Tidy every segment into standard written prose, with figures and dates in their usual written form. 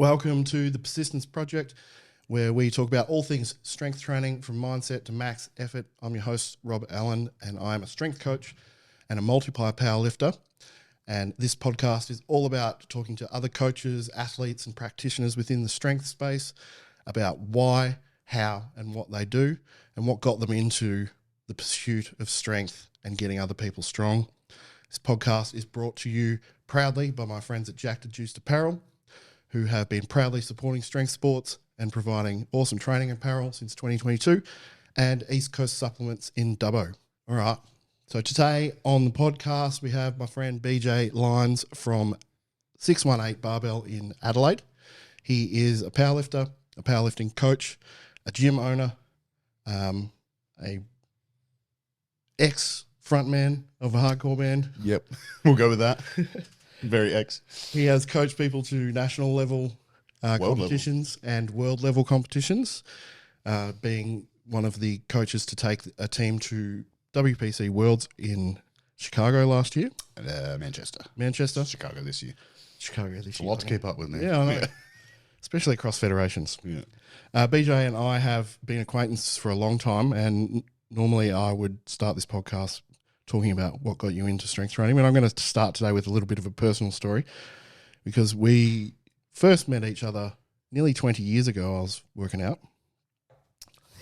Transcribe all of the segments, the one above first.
Welcome to the Persistence Project, where we talk about all things strength training from mindset to max effort. I'm your host, Rob Allen, and I'm a strength coach and a multiplier powerlifter. And this podcast is all about talking to other coaches, athletes, and practitioners within the strength space about why, how, and what they do, and what got them into the pursuit of strength and getting other people strong. This podcast is brought to you proudly by my friends at Jack the Juiced Apparel, who have been proudly supporting strength sports and providing awesome training apparel since 2022, and East Coast Supplements in Dubbo. All right. So today on the podcast, we have my friend BJ Lyons from 618 Barbell in Adelaide. He is a powerlifter, a powerlifting coach, a gym owner, a ex-frontman of a hardcore band. Yep, we'll go with that. Very ex. He has coached people to national level competitions and world level competitions, being one of the coaches to take a team to WPC Worlds in Chicago last year. Manchester. Chicago this year. It's a lot to keep up with now. Yeah, I know. Yeah. Especially across federations. Yeah. BJ and I have been acquaintances for a long time, and normally I would start this podcast talking about what got you into strength training. But I'm going to start today with a little bit of a personal story, because we first met each other nearly 20 years ago. I was working out.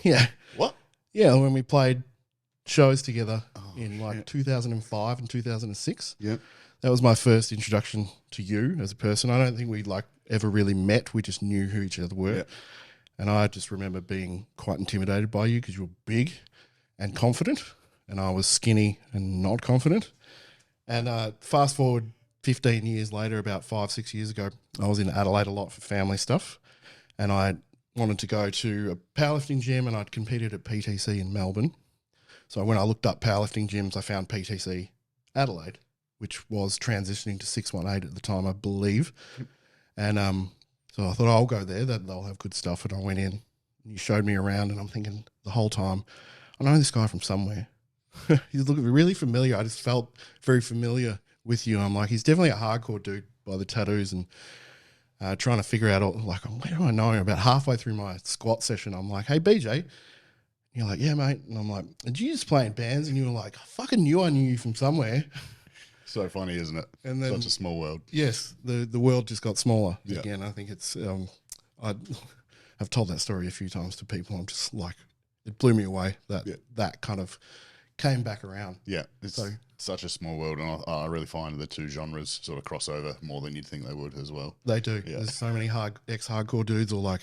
Yeah. What? Yeah, when we played shows together in 2005 and 2006. Yeah. That was my first introduction to you as a person. I don't think we ever really met. We just knew who each other were. Yeah. And I just remember being quite intimidated by you because you were big and confident, and I was skinny and not confident. And fast forward 15 years later, about 5-6 years ago, I was in Adelaide a lot for family stuff, and I wanted to go to a powerlifting gym, and I'd competed at PTC in Melbourne. So when I looked up powerlifting gyms, I found PTC Adelaide, which was transitioning to 618 at the time, I believe. And so I thought, I'll go there, they'll have good stuff. And I went in, and you showed me around, and I'm thinking the whole time, I know this guy from somewhere. He's looking really familiar. I just felt very familiar with you. I'm like, he's definitely a hardcore dude by the tattoos, and trying to figure out, where do I know him? About halfway through my squat session, I'm like, hey, BJ. And you're like, yeah, mate. And I'm like, did you just play in bands? And you were like, I fucking knew I knew you from somewhere. So funny, isn't it? And then, such a small world. Yes, the world just got smaller Yeah. again. I think it's, I've told that story a few times to people. I'm just like, it blew me away that kind of came back around. Yeah, it's such a small world, and I really find the two genres sort of cross over more than you'd think they would as well. They do. Yeah. There's so many ex-hardcore dudes, or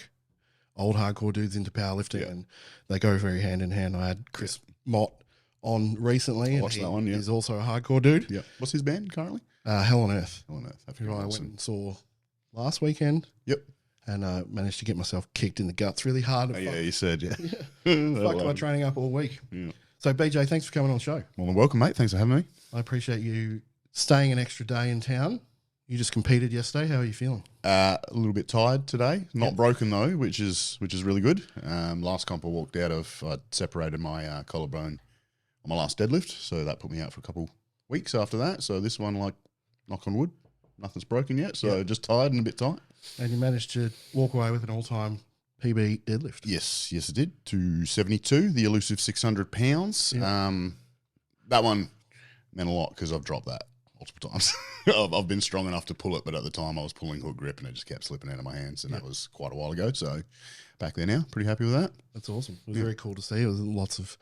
old hardcore dudes into powerlifting, and they go very hand in hand. I had Chris Mott on recently, and watched that one. Yeah, he's also a hardcore dude. Yeah. What's his band currently? Hell on Earth. Hell on Earth. Who I went and saw last weekend. Yep. And managed to get myself kicked in the guts really hard. Yeah, you said, yeah. Fucked my training up all week. Yeah. So, BJ, thanks for coming on the show. Well, welcome, mate. Thanks for having me. I appreciate you staying an extra day in town. You just competed yesterday. How are you feeling? A little bit tired today. Not broken though, which is really good. Last comp I walked out of, I separated my collarbone on my last deadlift, so that put me out for a couple weeks after that. So this one, knock on wood, nothing's broken yet. So just tired and a bit tight. And you managed to walk away with an all-time PB deadlift. Yes, I did. 272, the elusive 600 pounds. Yeah. That one meant a lot because I've dropped that multiple times. I've been strong enough to pull it, but at the time I was pulling hook grip and it just kept slipping out of my hands, and that was quite a while ago. So back there now, pretty happy with that. That's awesome. It was very cool to see. It was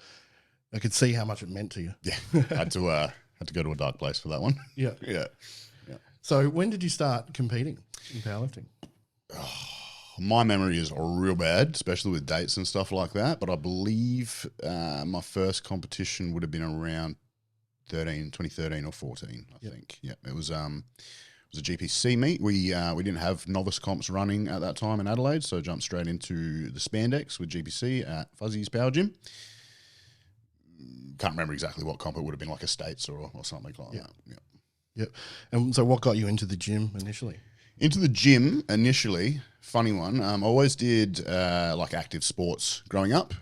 I could see how much it meant to you. Yeah, had to go to a dark place for that one. Yeah. Yeah. So when did you start competing in powerlifting? My memory is real bad, especially with dates and stuff like that. But I believe my first competition would have been around 2013 or 14, I think. Yeah, it was a GPC meet. We didn't have novice comps running at that time in Adelaide, so I jumped straight into the spandex with GPC at Fuzzy's Power Gym. Can't remember exactly what comp it would have been, like a States or something like that. Yeah. Yep. And so what got you into the gym initially? Into the gym initially, funny one. I always did active sports growing up.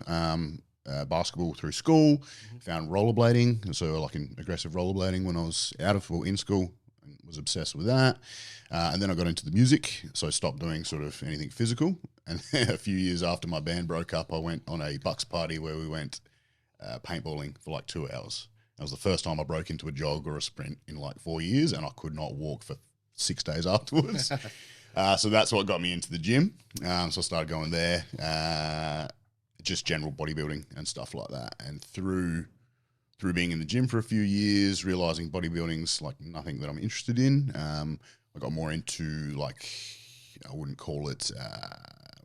Basketball through school, found rollerblading, so in aggressive rollerblading when I was in school. and was obsessed with that. And then I got into the music, so I stopped doing sort of anything physical. And then a few years after my band broke up, I went on a Bucks party where we went paintballing for like 2 hours. That was the first time I broke into a jog or a sprint in like 4 years, and I could not walk for 6 days afterwards. So that's what got me into the gym. So I started going there, just general bodybuilding and stuff like that. And through being in the gym for a few years, realizing bodybuilding's like nothing that I'm interested in, I got more into like, I wouldn't call it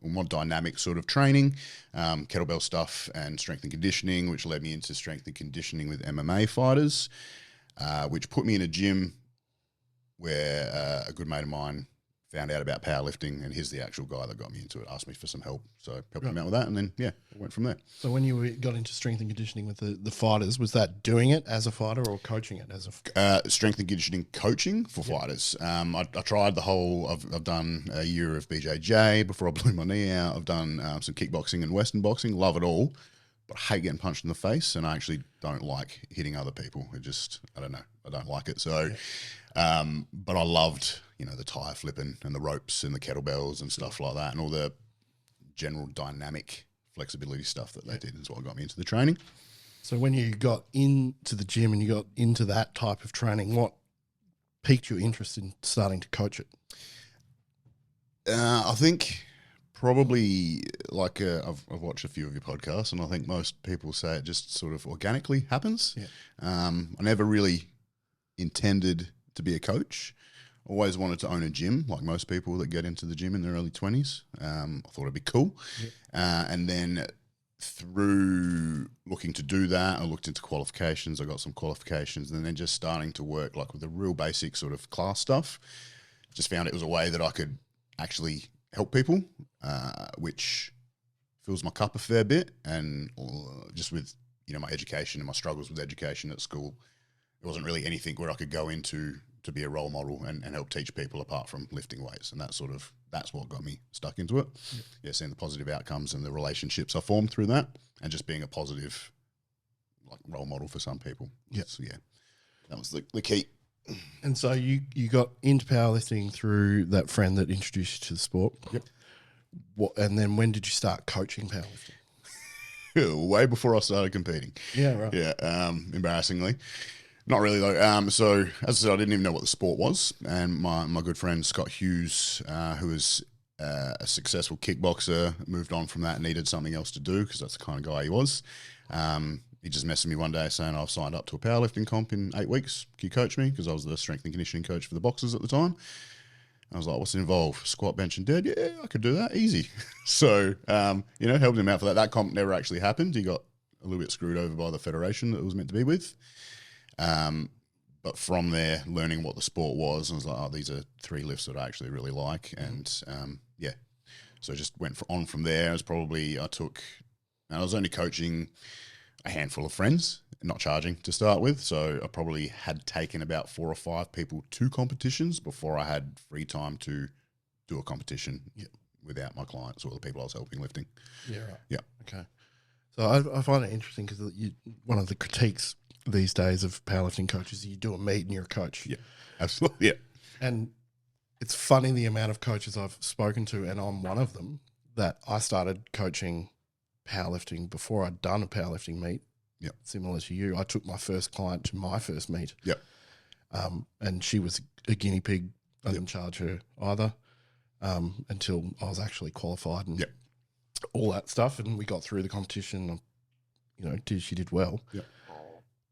more dynamic sort of training, kettlebell stuff and strength and conditioning, which led me into strength and conditioning with MMA fighters, which put me in a gym where a good mate of mine found out about powerlifting, and he's the actual guy that got me into it, asked me for some help. So I helped him out with that, and then, I went from there. So when you got into strength and conditioning with the fighters, was that doing it as a fighter or coaching it as a strength and conditioning coaching for fighters. I tried the whole, I've done a year of BJJ before I blew my knee out. I've done some kickboxing and Western boxing, love it all, but I hate getting punched in the face, and I actually don't like hitting other people. It just, I don't know, I don't like it. So, but I loved, the tire flipping and the ropes and the kettlebells and stuff like that, and all the general dynamic flexibility stuff that they did is what got me into the training. So when you got into the gym and you got into that type of training, what piqued your interest in starting to coach it? I think probably like I've watched a few of your podcasts, and I think most people say it just sort of organically happens. Yeah. I never really intended to be a coach. Always wanted to own a gym, like most people that get into the gym in their early 20s. I thought it'd be cool. Yeah. And then through looking to do that, I looked into qualifications. I got some qualifications, and then just starting to work like with the real basic sort of class stuff. Just found it was a way that I could actually help people, which fills my cup a fair bit. And just with, my education and my struggles with education at school, it wasn't really anything where I could go into to be a role model and help teach people apart from lifting weights. And that's what got me stuck into it. Yeah, seeing the positive outcomes and the relationships I formed through that, and just being a positive like role model for some people. Yeah. So that was the key. And so you got into powerlifting through that friend that introduced you to the sport. Yep. And then when did you start coaching powerlifting? Way before I started competing. Yeah, right. Yeah, embarrassingly. Not really though. So as I said, I didn't even know what the sport was, and my good friend Scott Hughes, who was a successful kickboxer, moved on from that and needed something else to do because that's the kind of guy he was. He just messaged me one day saying, I've signed up to a powerlifting comp in 8 weeks. Can you coach me? Because I was the strength and conditioning coach for the boxers at the time. I was like, what's it involve? Squat, bench, and dead? Yeah, I could do that. Easy. So, helped him out for that. That comp never actually happened. He got a little bit screwed over by the federation that it was meant to be with. But from there, learning what the sport was, I was like, oh, these are 3 lifts that I actually really like. And, so I just went on from there. I was only coaching a handful of friends, not charging to start with. So I probably had taken about 4 or 5 people to competitions before I had free time to do a competition without my clients or the people I was helping lifting. Yeah, right. Yeah. Okay. So I find it interesting because one of the critiques these days of powerlifting coaches is you do a meet and you're a coach. Yeah, absolutely. Yeah. And it's funny the amount of coaches I've spoken to, and I'm one of them, that I started coaching powerlifting before I'd done a powerlifting meet. Yep. Similar to you. I took my first client to my first meet. Yep. And she was a guinea pig. I didn't charge her either until I was actually qualified and all that stuff. And we got through the competition. She did well. Yep.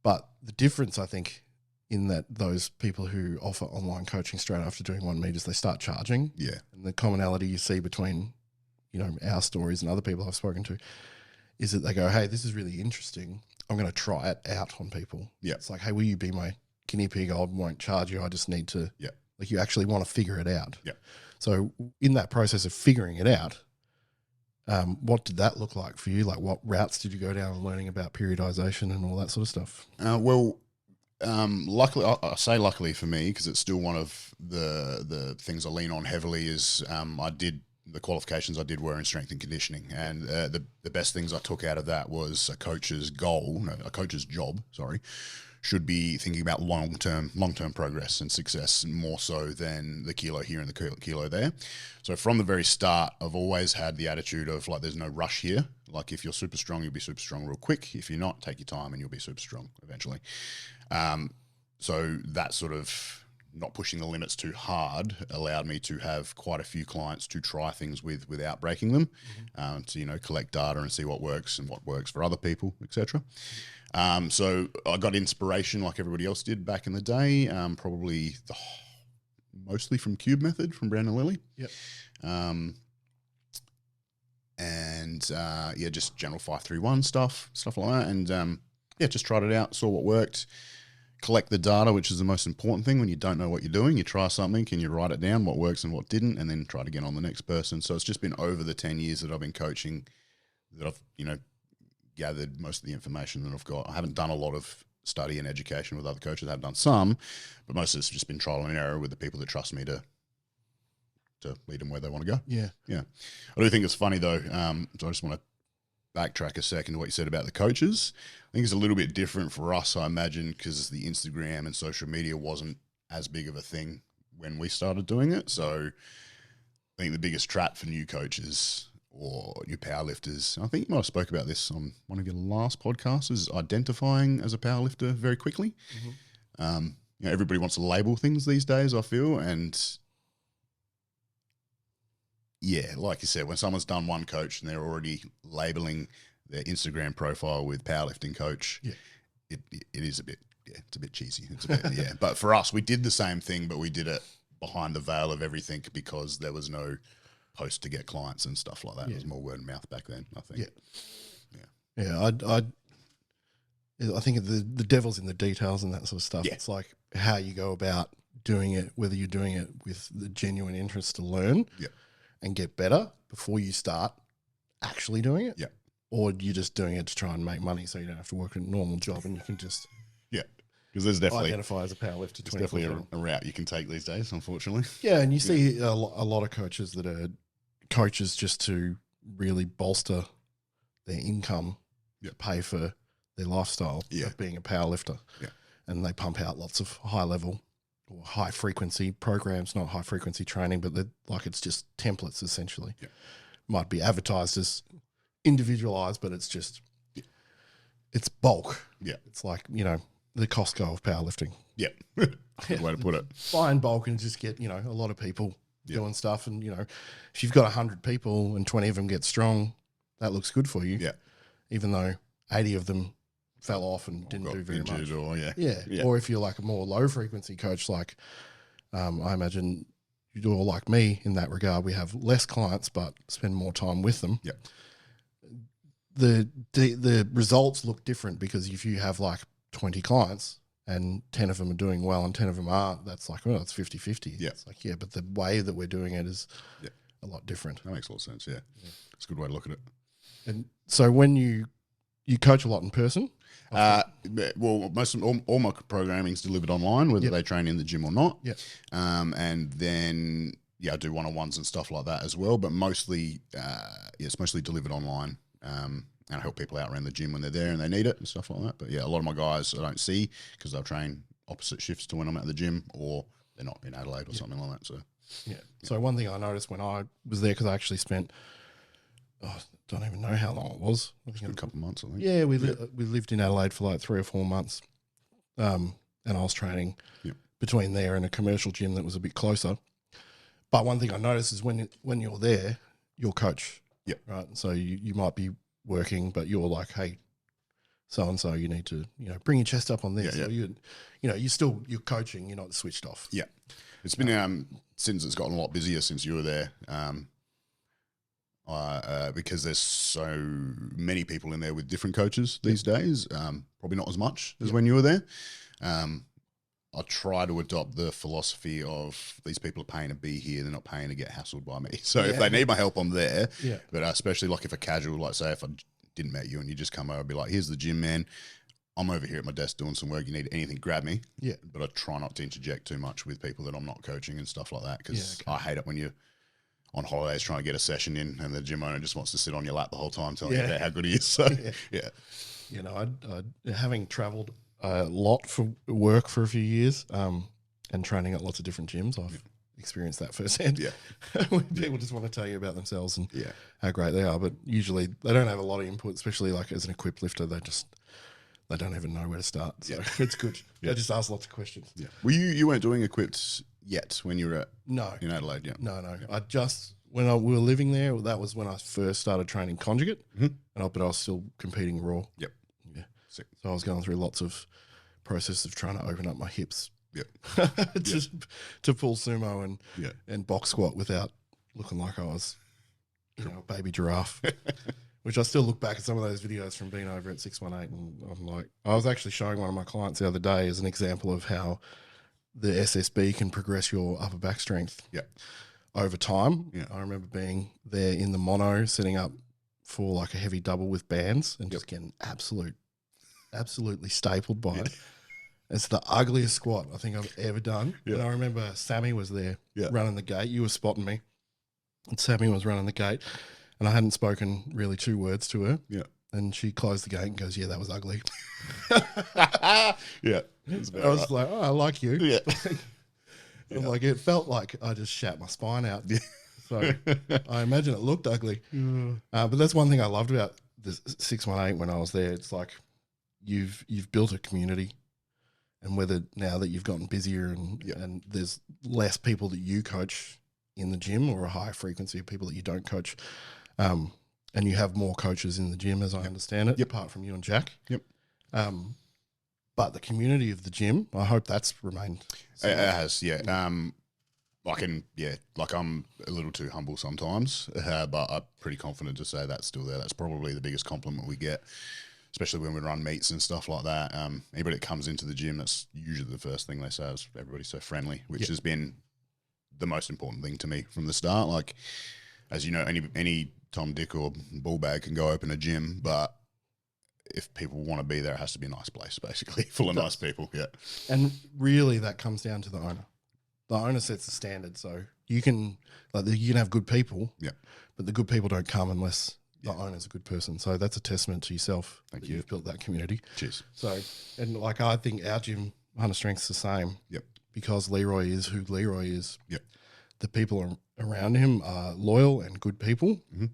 But the difference, I think, in that those people who offer online coaching straight after doing 1 meet is they start charging. Yeah. And the commonality you see between, our stories and other people I've spoken to is that they go, hey, this is really interesting. I'm going to try it out on people. Yeah. It's like, hey, will you be my guinea pig? I won't charge you. I just need to, like, you actually want to figure it out. Yeah. So in that process of figuring it out, what did that look like for you? Like, what routes did you go down and learning about periodization and all that sort of stuff? Luckily, I say luckily for me, because it's still one of the things I lean on heavily is I did the qualifications I did were in strength and conditioning, and the best things I took out of that was a coach's job, should be thinking about long-term progress and success more so than the kilo here and the kilo there. So from the very start, I've always had the attitude of like, there's no rush here. Like if you're super strong, you'll be super strong real quick. If you're not, take your time and you'll be super strong eventually. So that sort of not pushing the limits too hard allowed me to have quite a few clients to try things without breaking them, to collect data and see what works and what works for other people, etc. So I got inspiration like everybody else did back in the day, probably mostly from Cube Method from Brandon Lilly. Yep. Just general 531 stuff like that, and just tried it out, saw what worked. Collect the data, which is the most important thing. When you don't know what you're doing, you try something, can you write it down, what works and what didn't, and then try to get on the next person. So it's just been over the 10 years that I've been coaching that I've, gathered most of the information that I've got. I haven't done a lot of study and education with other coaches. I've done some, but most of it's just been trial and error with the people that trust me to lead them where they want to go. Yeah. Yeah. I do think it's funny though. So I just want to backtrack a second to what you said about the coaches. I think it's a little bit different for us, I imagine, because the Instagram and social media wasn't as big of a thing when we started doing it. So I think the biggest trap for new coaches or new powerlifters, I think you might have spoke about this on one of your last podcasts, is identifying as a powerlifter very quickly. Everybody wants to label things these days, I feel, and yeah, like you said, when someone's done one coach and they're already labeling their Instagram profile with powerlifting coach, it is a bit, it's a bit cheesy. It's a bit, But for us, we did the same thing, but we did it behind the veil of everything because there was no post to get clients and stuff like that. It was more word of mouth back then, I think. I think the devil's in the details and that sort of stuff. It's like how you go about doing it, whether you're doing it with the genuine interest to learn and get better before you start actually doing it, or you're just doing it to try and make money so you don't have to work a normal job and you can just because there's definitely identify as a powerlifter. It's definitely a route you can take these days, unfortunately. Yeah, and you see a lot of coaches that are coaches just to really bolster their income, pay for their lifestyle of being a powerlifter. And they pump out lots of high level or high frequency programs, not high frequency training, but it's just templates essentially. Might be advertised as individualized, but it's just, it's bulk. It's like, the Costco of powerlifting. Good way to put it. Buy in bulk and just get, a lot of people doing stuff. And, if you've got 100 people and 20 of them get strong, that looks good for you. Even though 80 of them fell off and didn't do very much. Or if you're like a more low frequency coach, like I imagine you're all like me in that regard. We have less clients, but spend more time with them. The results look different because if you have like 20 clients and 10 of them are doing well and 10 of them aren't, that's like, it's 50-50. It's like, but the way that we're doing it is a lot different. That makes a lot of sense, It's a good way to look at it. And so when you coach a lot in person? Well, all my programming is delivered online, whether they train in the gym or not. And then, I do one-on-ones and stuff like that as well, but mostly, it's mostly delivered online. And I help people out around the gym when they're there and they need it and stuff like that. But a lot of my guys I don't see because they'll train opposite shifts to when I'm at the gym, or they're not in Adelaide or something like that. So So one thing I noticed when I was there, because I actually spent, I don't even know how long it was. I think a couple of months, I think. Yeah, we lived in Adelaide for like 3 or 4 months, and I was training between there and a commercial gym that was a bit closer. But one thing I noticed is when you're there, you'll coach. Right. So you might be working, but you're like, hey, so-and-so, you need to, bring your chest up on this. So you're coaching, you're not switched off. It's been, since it's gotten a lot busier since you were there, because there's so many people in there with different coaches these days, probably not as much as when you were there. I try to adopt the philosophy of these people are paying to be here, they're not paying to get hassled by me. So if they need my help, I'm there. But especially like if a casual, like say if I didn't met you and you just come over, I'd be like, here's the gym, man. I'm over here at my desk doing some work. You need anything, grab me. But I try not to interject too much with people that I'm not coaching and stuff like that because I hate it when on holidays trying to get a session in, and the gym owner just wants to sit on your lap the whole time telling you about how good he is. So, yeah. You know, having travelled a lot for work for a few years and training at lots of different gyms, I've experienced that firsthand. Yeah. When people just want to tell you about themselves and how great they are, but usually they don't have a lot of input, especially like as an equipped lifter, they don't even know where to start. So it's good. They just ask lots of questions. Yeah. Well, you weren't doing equipped yet when you were in Adelaide, yeah? No. I just, we were living there, that was when I first started training conjugate, but I was still competing raw. Yep. Yeah. Sick. So I was going through lots of process of trying to open up my hips. Yep. Just to pull sumo and box squat without looking like I was, a baby giraffe. Which I still look back at some of those videos from being over at 618, and I'm like, I was actually showing one of my clients the other day as an example of how the SSB can progress your upper back strength over time. Yeah. I remember being there in the mono, setting up for like a heavy double with bands and just getting absolutely stapled by it. It's the ugliest squat I think I've ever done. Yeah. And I remember Sammy was there running the gate. You were spotting me. And Sammy was running the gate. And I hadn't spoken really 2 words to her. Yeah. And she closed the gate and goes, yeah, that was ugly. Yeah. I was like, oh, I like you. Yeah. I'm like, it felt like I just shat my spine out. Yeah. So I imagine it looked ugly. But that's one thing I loved about the 618 when I was there. It's like you've built a community. And whether now that you've gotten busier and there's less people that you coach in the gym or a higher frequency of people that you don't coach, and you have more coaches in the gym, as I understand it, apart from you and Jack. Yep. But the community of the gym, I hope that's remained. It has, yeah. I'm a little too humble sometimes, but I'm pretty confident to say that's still there. That's probably the biggest compliment we get, especially when we run meets and stuff like that. Anybody that comes into the gym, that's usually the first thing they say is everybody's so friendly, which has been the most important thing to me from the start. Like, as you know, any Tom, Dick or bullbag can go open a gym, but if people want to be there, it has to be a nice place, basically, full of nice people. Yeah. And really that comes down to the owner. The owner sets the standard. So you can have good people, but the good people don't come unless the owner's a good person. So that's a testament to yourself. Thank you. You've built that community. Cheers. So, and like, I think our gym, Hunter Strength's the same. Yep. Because Leroy is who Leroy is. Yep. The people around him are loyal and good people. Mm-hmm.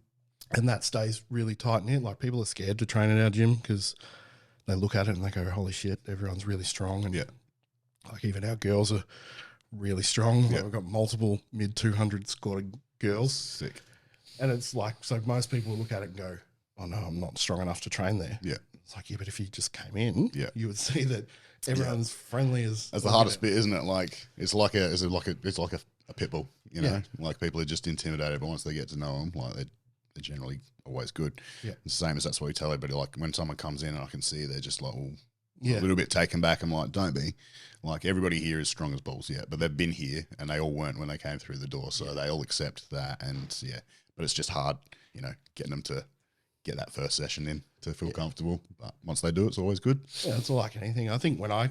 And that stays really tight knit. Like, people are scared to train at our gym because they look at it and they go, holy shit, everyone's really strong. And like, even our girls are really strong. Like, we've got multiple mid-200 squatting girls. Sick. And it's like, so most people look at it and go, oh no, I'm not strong enough to train there. Yeah. It's like, yeah, but if you just came in, you would see that everyone's friendly as. That's the hardest bit, isn't it? Like, it's like a pit bull, you know? Like, people are just intimidated, but once they get to know them, like, they're generally always good. Yeah. It's the same as that's what we tell everybody. Like, when someone comes in and I can see they're just like, a little bit taken back, I'm like, don't be. Like, everybody here is strong as balls, but they've been here and they all weren't when they came through the door. So they all accept that. And but it's just hard, getting them to get that first session in to feel comfortable. But once they do, it's always good. Yeah, it's like anything. I think when I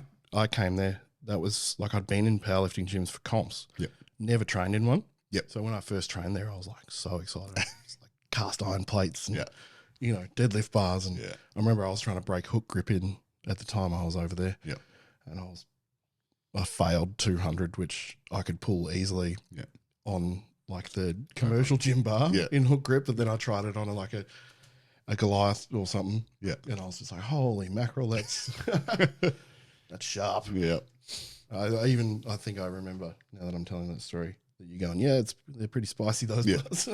came there, that was like, I'd been in powerlifting gyms for comps. Yep. Never trained in one. Yep. So when I first trained there, I was like so excited. It's like cast iron plates and, deadlift bars. And I remember I was trying to break hook grip in at the time I was over there. Yep. And I failed 200, which I could pull easily on like the commercial gym bar in hook grip, but then I tried it on a Goliath or something. Yeah. And I was just like, holy mackerel, that's that's sharp. Yeah. I think I remember, now that I'm telling that story, that you're going, they're pretty spicy, those bars.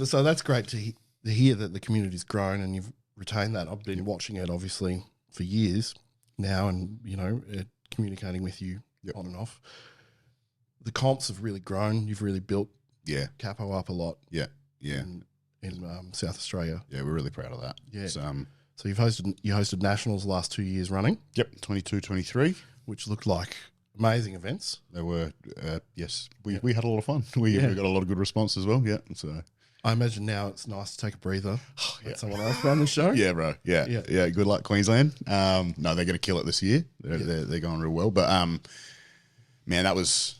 So that's great to hear that the community's grown and you've retained that. I've been watching it obviously for years now, and communicating with you on and off. The comps have really grown. You've really built CAPO up a lot. Yeah, in South Australia. Yeah, we're really proud of that. Yeah. So you hosted nationals the last 2 years running. Yep, 22, 23, which looked like amazing events. They were. Yes, we had a lot of fun. We got a lot of good response as well. Yeah, so. I imagine now it's nice to take a breather. Let someone else run the show. Yeah, bro. Yeah. Good luck, Queensland. No, they're going to kill it this year. They're going real well. But man, that was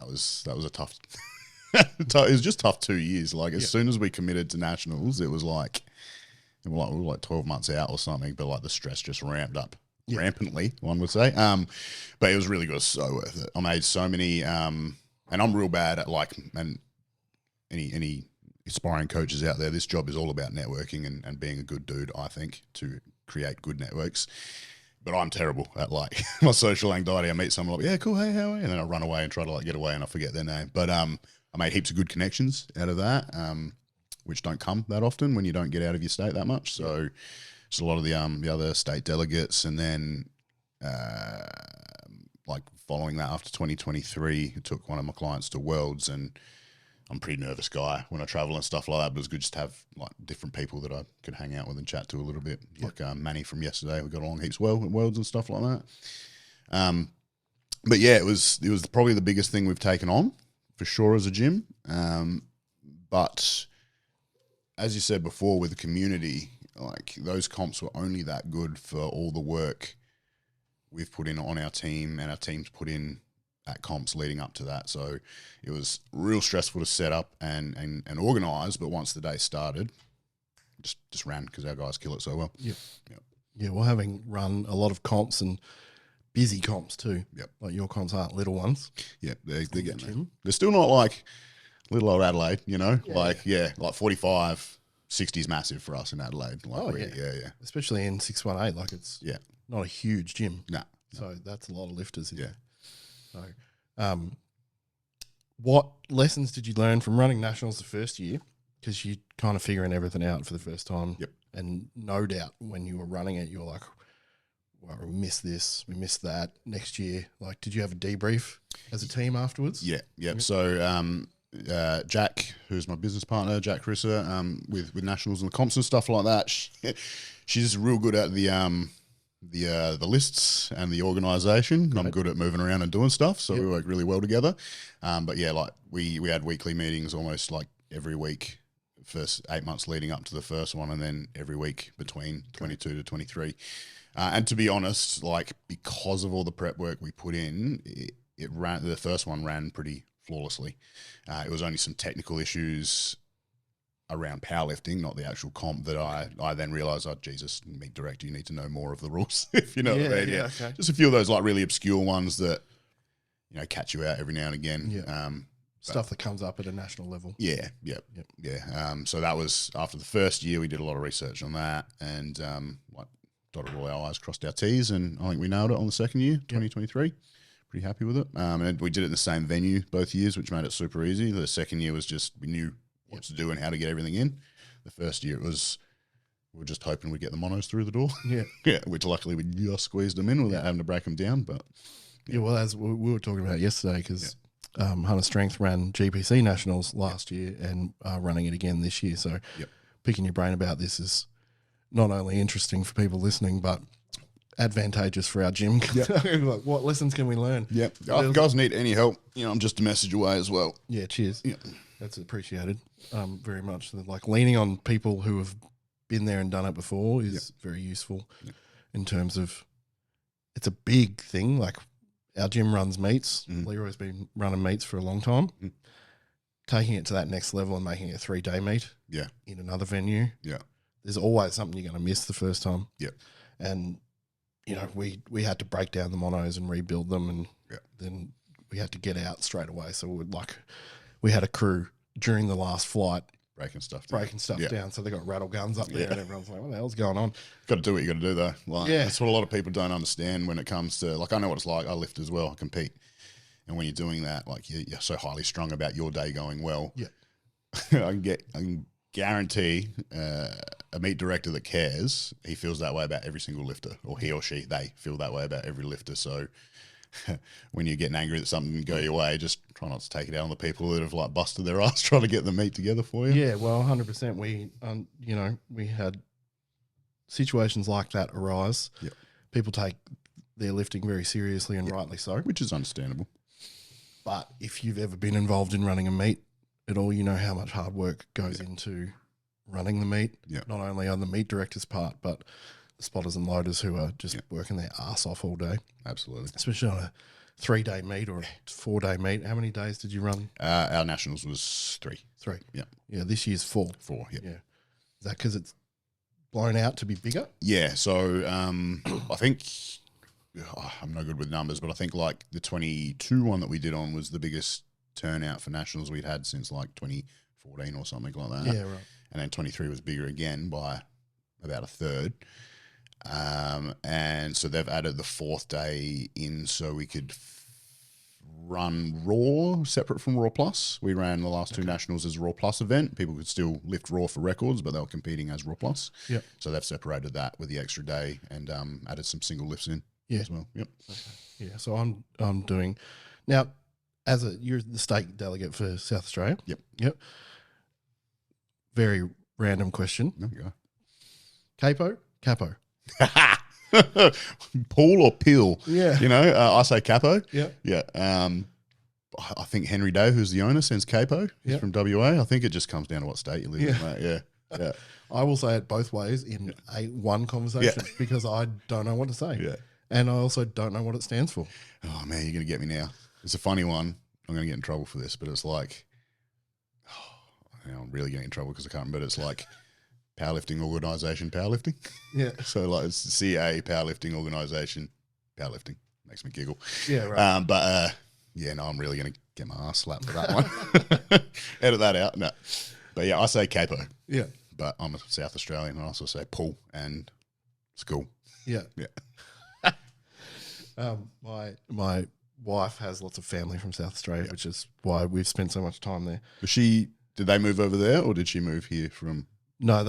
a tough It was just tough 2 years. Like as soon as we committed to nationals, it was like we were like 12 months out or something. But like the stress just ramped up rampantly, one would say. But it was really good. It was so worth it. I made so many, and I'm real bad at like, and any aspiring coaches out there, this job is all about networking and being a good dude, I think, to create good networks. But I'm terrible at like my social anxiety. I meet someone like, yeah, cool, hey, how are you? And then I run away and try to like get away and I forget their name. But I made heaps of good connections out of that, which don't come that often when you don't get out of your state that much. So just a lot of the other state delegates, and then like following that after 2023, I took one of my clients to Worlds, and I'm a pretty nervous guy when I travel and stuff like that, but it was good just to have like different people that I could hang out with and chat to a little bit. Like Manny from yesterday, we got along heaps well at Worlds and stuff like that. But yeah, it was probably the biggest thing we've taken on for sure as a gym. But as you said before, with the community, like those comps were only that good for all the work we've put in on our team and our team's put in at comps leading up to that. So it was real stressful to set up and organise, but once the day started, just ran because our guys kill it so well. Yeah, well, having run a lot of comps and busy comps too. Yep. Like your comps aren't little ones. Yeah, they're getting there. They're still not like little old Adelaide, you know? Like 45, 60 is massive for us in Adelaide. Like yeah. Especially in 618, like it's not a huge gym. No. So that's a lot of lifters in there. So, what lessons did you learn from running nationals the first year? Because you kind of figuring everything out for the first time. Yep. And no doubt when you were running it, you were like, well, we missed this, we missed that next year. Like, did you have a debrief as a team afterwards? Yeah. So, Jack, who's my business partner, Jack Crisser, with nationals and the comps and stuff like that, she's real good at the lists and the organisation. I'm good at moving around and doing stuff, so we work really well together. But yeah, like we had weekly meetings almost like every week, first 8 months leading up to the first one, and then every week between 22 to 23. And to be honest, like because of all the prep work we put in, it ran. The first one ran pretty flawlessly. It was only some technical issues around powerlifting, not the actual comp, that I then realised, oh, Jesus, meet director, you need to know more of the rules, if you know what I mean. Yeah. Okay. Just a few of those like really obscure ones that, you know, catch you out every now and again. Yeah. Stuff that comes up at a national level. Yeah. So that was after the first year, we did a lot of research on that and like dotted all our I's, crossed our T's, and I think we nailed it on the second year, 2023. Pretty happy with it. And we did it in the same venue both years, which made it super easy. The second year was just, we knew what to do and how to get everything in. The first year it was, we were just hoping we'd get the monos through the door. Yeah, which luckily we just squeezed them in without having to break them down. But well, as we were talking about yesterday, because Hunter Strength ran GPC Nationals last year and running it again this year. So picking your brain about this is not only interesting for people listening, but advantageous for our gym. Like, what lessons can we learn? If you guys need any help, you know, I'm just a message away as well. Yeah, cheers. That's appreciated very much. Like leaning on people who have been there and done it before is very useful in terms of, it's a big thing. Like our gym runs meets. Leroy's been running meets for a long time. Taking it to that next level and making it a 3-day meet in another venue. There's always something you're going to miss the first time. And, you know, we had to break down the monos and rebuild them, and then we had to get out straight away. So we had a crew during the last flight breaking stuff down. So they got rattle guns up there and everyone's like, what the hell's going on? Got to do what you got to do though. Like, that's what a lot of people don't understand when it comes to, like, I know what it's like. I lift as well. I compete. And when you're doing that, like you're so highly strung about your day going well. I can guarantee a meet director that cares, he feels that way about every single lifter, or he or she, they feel that way about every lifter. So when you're getting angry that something didn't go your way, just try not to take it out on the people that have like busted their ass trying to get the meet together for you. Yeah, well, 100%. We, you know, we had situations like that arise. People take their lifting very seriously and rightly so. Which is understandable. But if you've ever been involved in running a meet at all, you know how much hard work goes into running the meet, not only on the meet director's part, but the spotters and loaders who are just working their ass off all day. Absolutely. Especially on a 3-day meet or a 4-day meet. How many days did you run? Our nationals was 3. 3. Yeah. Yeah, this year's 4. 4, yeah. Yeah. Is that because it's blown out to be bigger? Yeah, so I think, I'm no good with numbers, but I think like the 22 one that we did on was the biggest turnout for nationals we'd had since like 2014 or something like that. Yeah, right. And then 23 was bigger again by about a third. And so they've added the 4th day in so we could run Raw separate from Raw Plus. We ran the last 2 nationals as Raw Plus event. People could still lift Raw for records, but they were competing as Raw Plus. Yep. So they've separated that with the extra day and added some single lifts in as well. Yep. Okay. Yeah, so I'm doing now you're the state delegate for South Australia. Yep. Yep. Very random question. There we go. CAPO. Paul or Peel? Yeah. You know, I say Capo. Yeah. Yeah. I think Henry Day, who's the owner, sends Capo. He's from WA. I think it just comes down to what state you live in, mate. Yeah. Yeah. I will say it both ways in one conversation because I don't know what to say. Yeah. And I also don't know what it stands for. Oh, man, you're going to get me now. It's a funny one. I'm going to get in trouble for this, but it's like, I'm really getting in trouble because I can't remember. It's like powerlifting organisation, powerlifting. Yeah. So like it's CA powerlifting organisation, powerlifting. Makes me giggle. Yeah, right. But I'm really going to get my ass slapped for that one. Edit that out. No. But yeah, I say Capo. Yeah. But I'm a South Australian. I also say Paul and school. Yeah. Yeah. My wife has lots of family from South Australia, which is why we've spent so much time there. Did they move over there or did she move here from? No,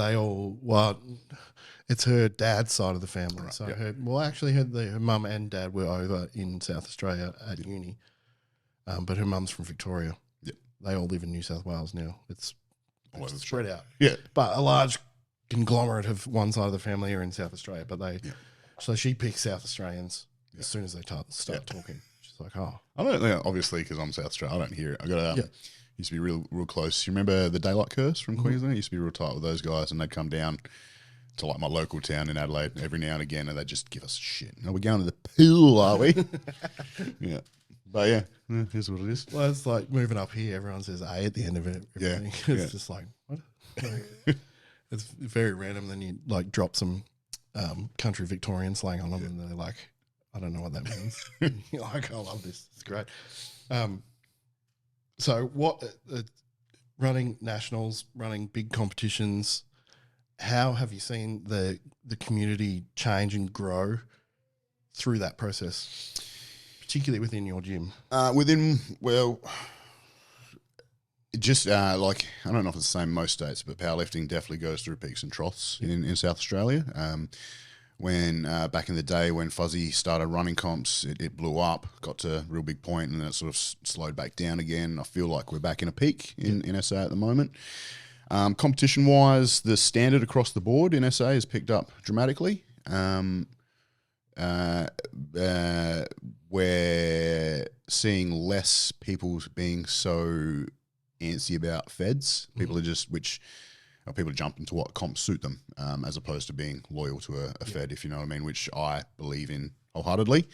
it's her dad's side of the family. Right, so yeah. her mum and dad were over in South Australia at uni, but her mum's from Victoria. Yeah. They all live in New South Wales now. It's All over the spread out. Yeah. But a large conglomerate of one side of the family are in South Australia. But so she picks South Australians as soon as they start talking. She's like, oh. I don't know, obviously, because I'm South Australian, I don't hear it. I got used to be real close. You remember the Daylight Curse from Queensland? I used to be real tight with those guys, and they'd come down to like my local town in Adelaide every now and again, and they'd just give us shit. Are we going to the pool, are we? Yeah. But yeah, here's what it is. Well, it's like moving up here. Everyone says A at the end of it. Yeah. It's just like, what? It's very random. Then you like drop some country Victorian slang on them, and they're like, I don't know what that means. You're like, I love this. It's great. So what running nationals, running big competitions, how have you seen the community change and grow through that process, particularly within your gym? Just like, I don't know if it's the same in most states, but powerlifting definitely goes through peaks and troughs in South Australia. When back in the day when Fuzzy started running comps, it blew up, got to a real big point, and then it sort of slowed back down again. I feel like we're back in a peak in SA at the moment. Competition-wise, the standard across the board in SA has picked up dramatically. We're seeing less people being so antsy about feds. People are just, people jump into what comps suit them, as opposed to being loyal to a fed, if you know what I mean, which I believe in wholeheartedly.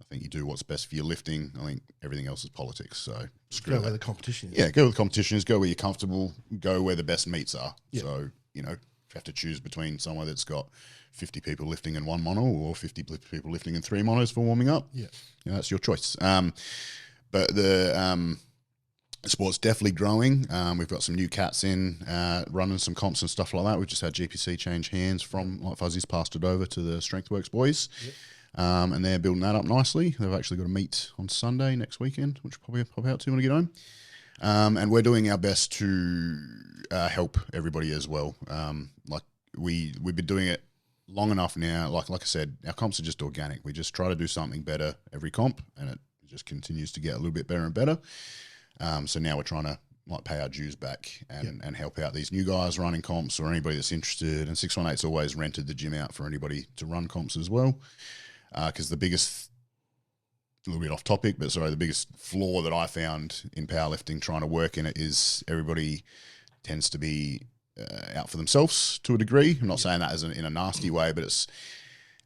I think you do what's best for your lifting. I think everything else is politics. So screw Go that. where the competition is. Yeah, go where the competition is, go where you're comfortable, go where the best meets are. Yeah. So, if you have to choose between somewhere that's got 50 people lifting in one mono or 50 people lifting in 3 monos for warming up, that's your choice. But the sport's definitely growing. We've got some new cats in running some comps and stuff like that. We've just had GPC change hands from like Fuzzy's passed it over to the StrengthWorks boys. Yep. And they're building that up nicely. They've actually got a meet on Sunday next weekend, which we'll probably pop out to when we get home. And we're doing our best to help everybody as well. Like we've been doing it long enough now. Like I said, our comps are just organic. We just try to do something better every comp, and it just continues to get a little bit better and better. So now we're trying to like pay our dues back and help out these new guys running comps or anybody that's interested. And 618's always rented the gym out for anybody to run comps as well. Because the biggest, a little bit off topic, but sorry, the biggest flaw that I found in powerlifting trying to work in it is everybody tends to be out for themselves to a degree. I'm not saying that in a nasty way, but it's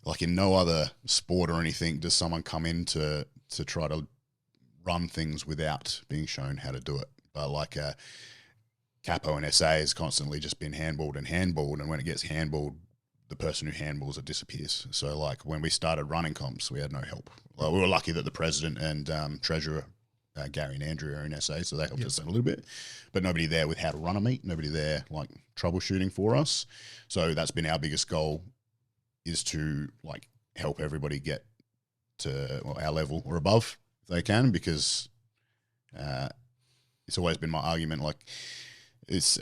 like in no other sport or anything does someone come in to to try to run things without being shown how to do it. But like CAPO and SA has constantly just been handballed, and when it gets handballed, the person who handballs it disappears. So like when we started running comps, we had no help. Like, we were lucky that the president and treasurer, Gary and Andrew, are in SA, so they helped us out a little bit. But nobody there with how to run a meet, nobody there like troubleshooting for us. So that's been our biggest goal, is to like help everybody get to our level or above if they can, because it's always been my argument, like it's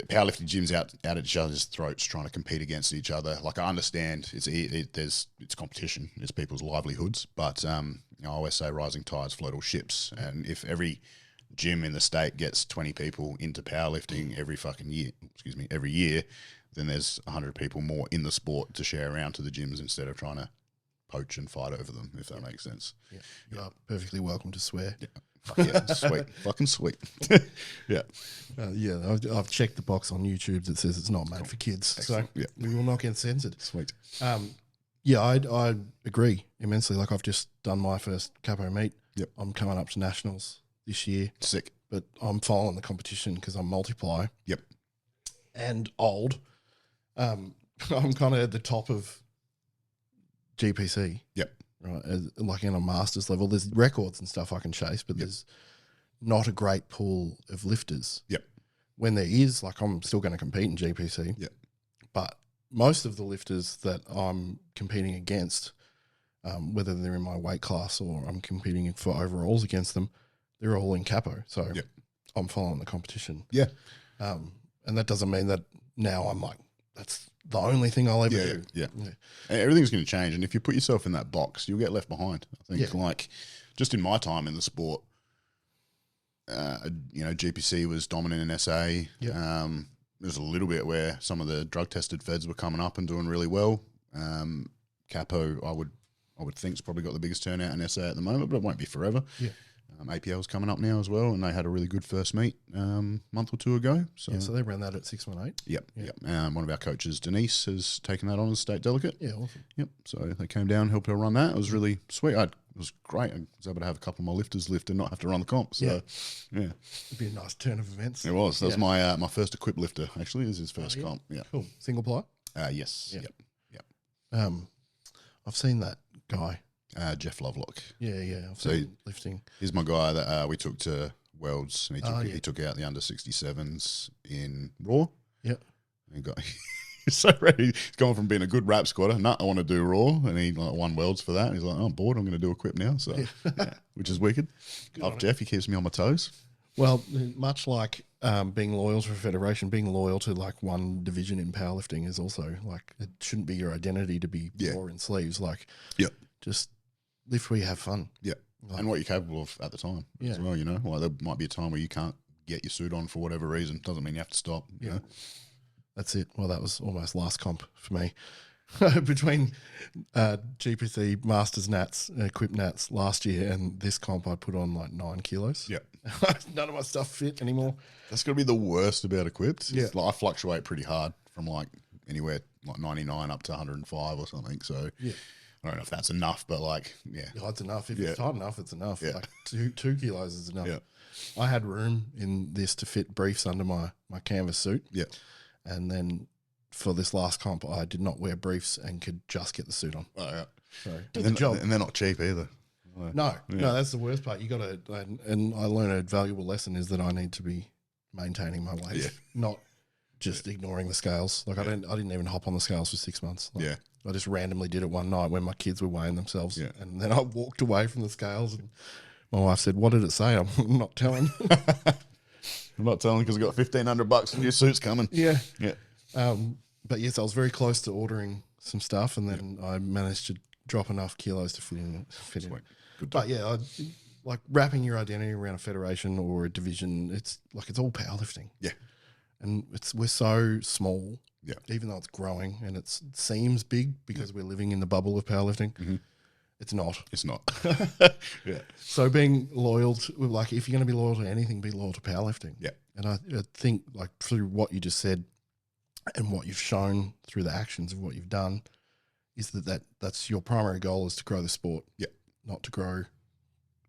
powerlifting gyms out at each other's throats trying to compete against each other. Like I understand it's competition, it's people's livelihoods, but I always say rising tides float all ships, and if every gym in the state gets 20 people into powerlifting every year, then there's 100 people more in the sport to share around to the gyms instead of trying to poach and fight over them, if that makes sense. Yeah, you are perfectly welcome to swear. Yeah. Yeah, sweet, fucking sweet. Yeah, I've checked the box on YouTube that says it's not made for kids, excellent. so we will not get censored. Sweet. I agree immensely. Like I've just done my first capo meet. Yep. I'm coming up to nationals this year. Sick. But I'm following the competition because I'm multiply. Yep. And old. I'm kind of at the top of GPC. Yep. Right, like in a master's level, there's records and stuff I can chase, but there's not a great pool of lifters. Yep. When there is, like I'm still going to compete in GPC. Yep. But most of the lifters that I'm competing against, whether they're in my weight class or I'm competing for overalls against them, they're all in capo. So I'm following the competition. Yeah. And that doesn't mean that now I'm like, that's the only thing I'll ever do. Yeah. Everything's going to change, and if you put yourself in that box, you'll get left behind. I think, like, just in my time in the sport, GPC was dominant in SA. Yeah. There's a little bit where some of the drug-tested feds were coming up and doing really well. CAPO, I would think's probably got the biggest turnout in SA at the moment, but it won't be forever. Yeah. APL's coming up now as well, and they had a really good first meet month or two ago. So they ran that at 618. Yep. One of our coaches, Denise, has taken that on as state delegate. Yeah, awesome. Yep. So they came down, helped her run that. It was really sweet. It was great. I was able to have a couple of my lifters lift and not have to run the comp. So yeah. It'd be a nice turn of events. It was. That was my first equip lifter, actually. It was his first comp. Yeah. Cool. Single ply? Yes. Yeah. Yep. I've seen that guy. Jeff Lovelock. Yeah. I've seen lifting. He's my guy that we took to Worlds, and he took out the under 67s in Raw. Yeah. And he's so ready. He's gone from being a good rap squatter. I want to do Raw, and he won Worlds for that. And he's like, I'm bored. I'm going to do equip now. So, which is wicked. Love Jeff. He keeps me on my toes. Well, much like being loyal to a federation, being loyal to like one division in powerlifting is also like, it shouldn't be your identity to be more in sleeves. Like, just lift where you have fun. Yeah. Like, and what you're capable of at the time as well, Like there might be a time where you can't get your suit on for whatever reason. Doesn't mean you have to stop. You know? That's it. Well, that was almost last comp for me. Between GPC, Masters Nats, Equip Nats last year and this comp, I put on like 9 kilos. Yeah. None of my stuff fit anymore. That's going to be the worst about Equipped. Yeah. Like, I fluctuate pretty hard from like anywhere like 99 up to 105 or something. So I don't know if that's enough, but like, it's enough. If it's tight enough, it's enough. Yeah. Like 2 kilos is enough. Yeah. I had room in this to fit briefs under my canvas suit. Yeah. And then for this last comp, I did not wear briefs and could just get the suit on. Oh, yeah. So And they're not cheap either. No, that's the worst part. You got to, and I learned a valuable lesson is that I need to be maintaining my weight, not just ignoring the scales. Like I didn't even hop on the scales for 6 months. Like, I just randomly did it one night when my kids were weighing themselves, and then I walked away from the scales. And my wife said, "What did it say?" I'm not telling. I'm not telling because I got $1,500 and your suit's coming. Yeah. But yes, I was very close to ordering some stuff, and then I managed to drop enough kilos to fit in. But I like wrapping your identity around a federation or a division. It's like it's all powerlifting. Yeah, and we're so small. Yeah, even though it's growing and it seems big because we're living in the bubble of powerlifting. Mm-hmm. It's not. It's not. So being loyal to, like, if you're going to be loyal to anything, be loyal to powerlifting. Yeah. And I think, like, through what you just said and what you've shown through the actions of what you've done, is that's your primary goal is to grow the sport. Yeah. Not to grow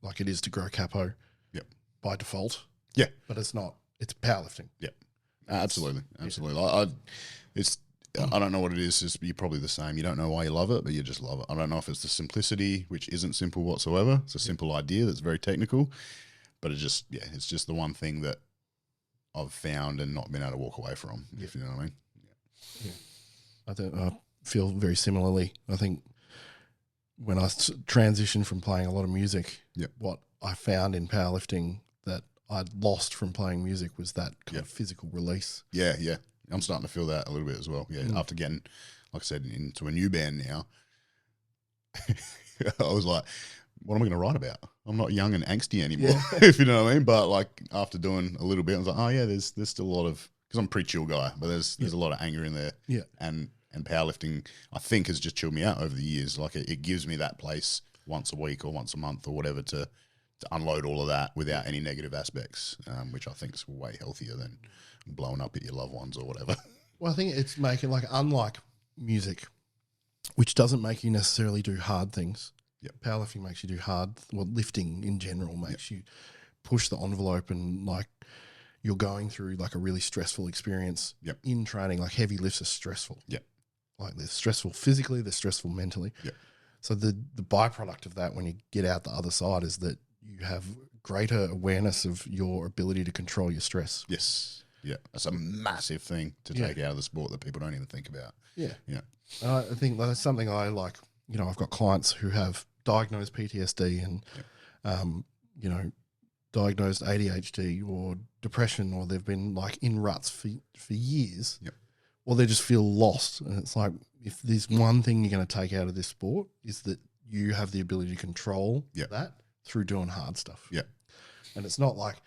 like it is to grow capo Yep. by default. Yeah. But it's not. It's powerlifting. Yeah. Absolutely. I don't know what it is. You're probably the same. You don't know why you love it, but you just love it. I don't know if it's the simplicity, which isn't simple whatsoever. It's a simple idea that's very technical, but it's just the one thing that I've found and not been able to walk away from, if you know what I mean. I feel very similarly. I think when I transitioned from playing a lot of music, what I found in powerlifting that I'd lost from playing music was that kind of physical release. Yeah, yeah. I'm starting to feel that a little bit as well. Yeah, after getting, like I said, into a new band now, I was like, what am I going to write about? I'm not young and angsty anymore, if you know what I mean. But like after doing a little bit, I was like, oh yeah, there's still a lot of, because I'm a pretty chill guy, but there's a lot of anger in there. Yeah. And powerlifting, I think, has just chilled me out over the years. Like it gives me that place once a week or once a month or whatever to unload all of that without any negative aspects, which I think is way healthier than blowing up at your loved ones or whatever. Well, I think it's making, like, unlike music, which doesn't make you necessarily do hard things. Powerlifting makes you do hard. Well, lifting in general makes you push the envelope, and like you're going through like a really stressful experience in training. Like heavy lifts are stressful. Like they're stressful physically, they're stressful mentally. So the byproduct of that when you get out the other side is that you have greater awareness of your ability to control your stress. Yes. Yeah. That's a massive thing to take out of the sport that people don't even think about. Yeah. Yeah. I think that's something I like. You know, I've got clients who have diagnosed PTSD and, you know, diagnosed ADHD or depression, or they've been like in ruts for years, or they just feel lost. And it's like, if there's one thing you're going to take out of this sport is that you have the ability to control that through doing hard stuff. And it's not like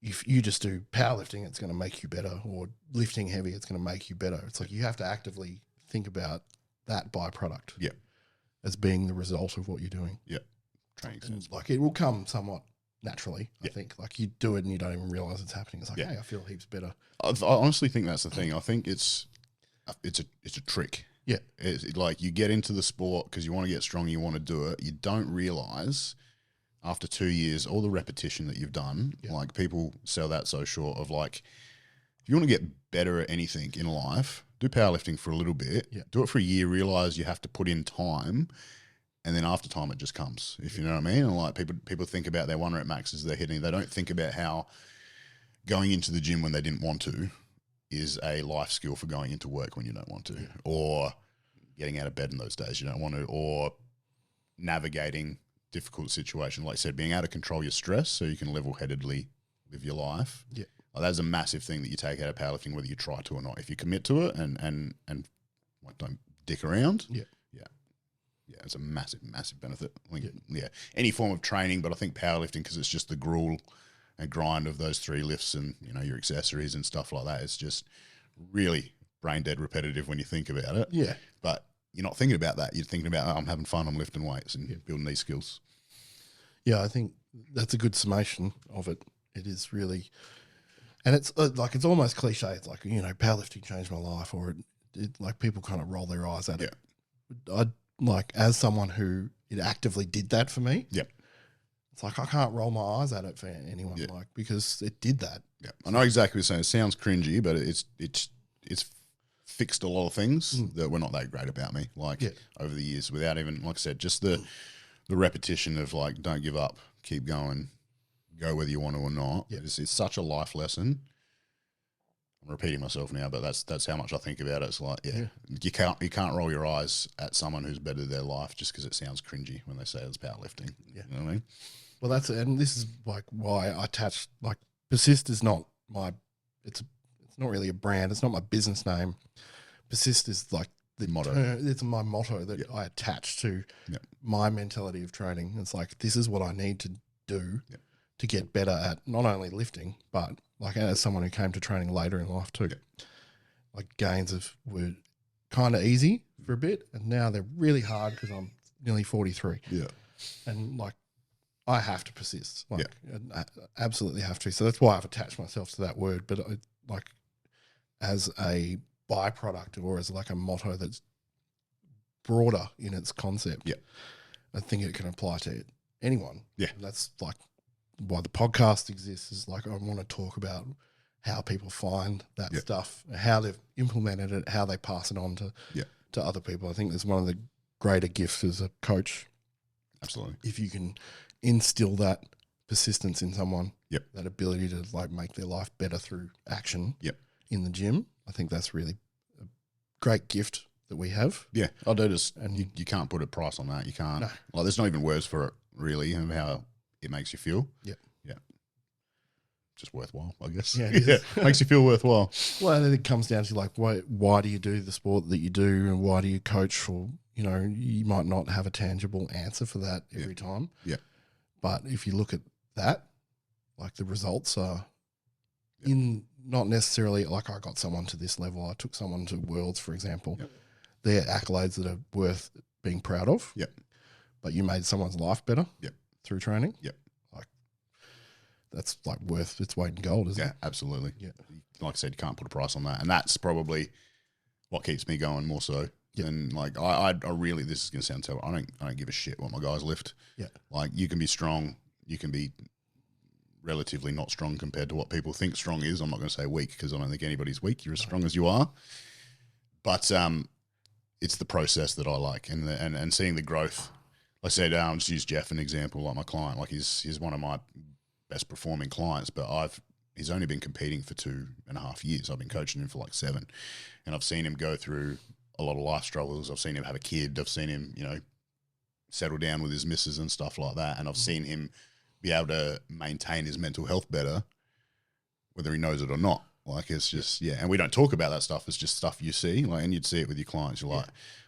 if you just do powerlifting, it's going to make you better, or lifting heavy, it's going to make you better. It's like you have to actively think about that byproduct as being the result of what you're doing. Training and like it will come somewhat naturally, I think. Like you do it and you don't even realize it's happening. It's like, hey, I feel heaps better. I honestly think that's the thing. I think it's a trick. It's like you get into the sport because you want to get strong, you want to do it. You don't realize after 2 years all the repetition that you've done. Like people sell that so short of like, if you want to get better at anything in life, do powerlifting for a little bit, do it for a year, realize you have to put in time, and then after time it just comes, if you know what I mean. And like people think about their 1 rep maxes they're hitting. They don't think about how going into the gym when they didn't want to is a life skill for going into work when you don't want to, or getting out of bed in those days you don't want to, or navigating difficult situation. Like I said, being able to control your stress so you can level-headedly live your life. Like that's a massive thing that you take out of powerlifting, whether you try to or not. If you commit to it and like, don't dick around, it's a massive, massive benefit. Like, any form of training, but I think powerlifting, because it's just the gruel and grind of those 3 lifts and, you know, your accessories and stuff like that. It's just really brain dead repetitive when you think about it. But you're not thinking about that. You're thinking about, I'm having fun, I'm lifting weights and building these skills. I think that's a good summation of it. It is really, and it's like, it's almost cliche. It's like, you know, powerlifting changed my life, or it like people kind of roll their eyes at it. I like, as someone who it actively did that for me. It's like, I can't roll my eyes at it for anyone, like, because it did that. I know exactly what you're saying. It sounds cringy, but it's fixed a lot of things that were not that great about me, like over the years, without even, like I said, just the repetition of like, don't give up, keep going, go whether you want to or not. It's such a life lesson. I'm repeating myself now, but that's how much I think about it. It's like, you can't roll your eyes at someone who's bettered their life just because it sounds cringy when they say it's powerlifting. You know what I mean? Well, that's it. And this is like why I attach, like, Persist is not my, it's not really a brand. It's not my business name. Persist is like the motto. It's my motto that I attach to my mentality of training. It's like, this is what I need to do to get better at not only lifting, but like as someone who came to training later in life too. Like gains were kind of easy for a bit, and now they're really hard because I'm nearly 43. And like, I have to persist. Like, I absolutely have to. So that's why I've attached myself to that word. But like, as a byproduct, or as like a motto that's broader in its concept, I think it can apply to anyone. Yeah. That's like why the podcast exists, is like I want to talk about how people find that stuff, how they've implemented it, how they pass it on to other people. I think that's one of the greater gifts as a coach. Absolutely. If you can instill that persistence in someone, that ability to like make their life better through action in the gym, I think that's really a great gift that we have. Yeah, I do just, and you can't put a price on that. You can't. No. Like, there's not even words for it, really, and how it makes you feel. Yeah. Just worthwhile, I guess. Yeah, makes you feel worthwhile. Well, then it comes down to like, why do you do the sport that you do, and why do you coach for? You know, you might not have a tangible answer for that every time. Yeah. But if you look at that, like the results are in not necessarily like I got someone to this level. I took someone to Worlds, for example. They're accolades that are worth being proud of. But you made someone's life better through training. Like that's like worth its weight in gold, isn't it? Yeah, absolutely. Yeah. Like I said, you can't put a price on that. And that's probably what keeps me going more so. And like I really, this is gonna sound terrible. I don't give a shit what my guys lift. Like you can be strong, you can be relatively not strong compared to what people think strong is. I'm not going to say weak because I don't think anybody's weak. You're as strong as you are. But it's the process that I like, and seeing the growth. Like I said, I'll just use Jeff an example, like my client. Like he's one of my best performing clients, but he's only been competing for 2.5 years. I've been coaching him for like 7, and I've seen him go through a lot of life struggles. I've seen him have a kid. I've seen him, settle down with his missus and stuff like that. And I've seen him be able to maintain his mental health better, whether he knows it or not. Like it's just, and we don't talk about that stuff. It's just stuff you see, like, and you'd see it with your clients. You're like,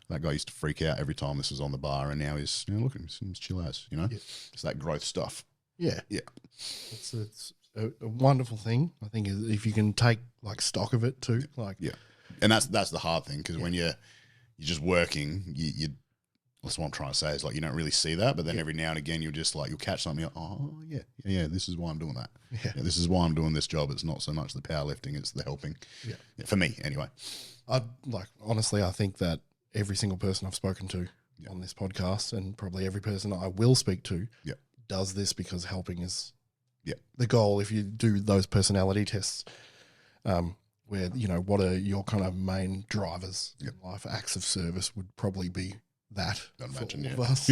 that guy used to freak out every time this was on the bar, and now he's, look at him, he's chill as, It's that growth stuff. Yeah. It's a wonderful thing. I think if you can take like stock of it too, and that's the hard thing, because when you're just working, you that's what I'm trying to say, is like you don't really see that, but then every now and again you'll just like, you'll catch something, you're like, oh yeah, this is why I'm doing that. This is why I'm doing this job. It's not so much the powerlifting, it's the helping. For me anyway. Honestly, I think that every single person I've spoken to on this podcast, and probably every person I will speak to, does this because helping is the goal. If you do those personality tests, where what are your kind of main drivers in life, acts of service would probably be that. I'd imagine, of us.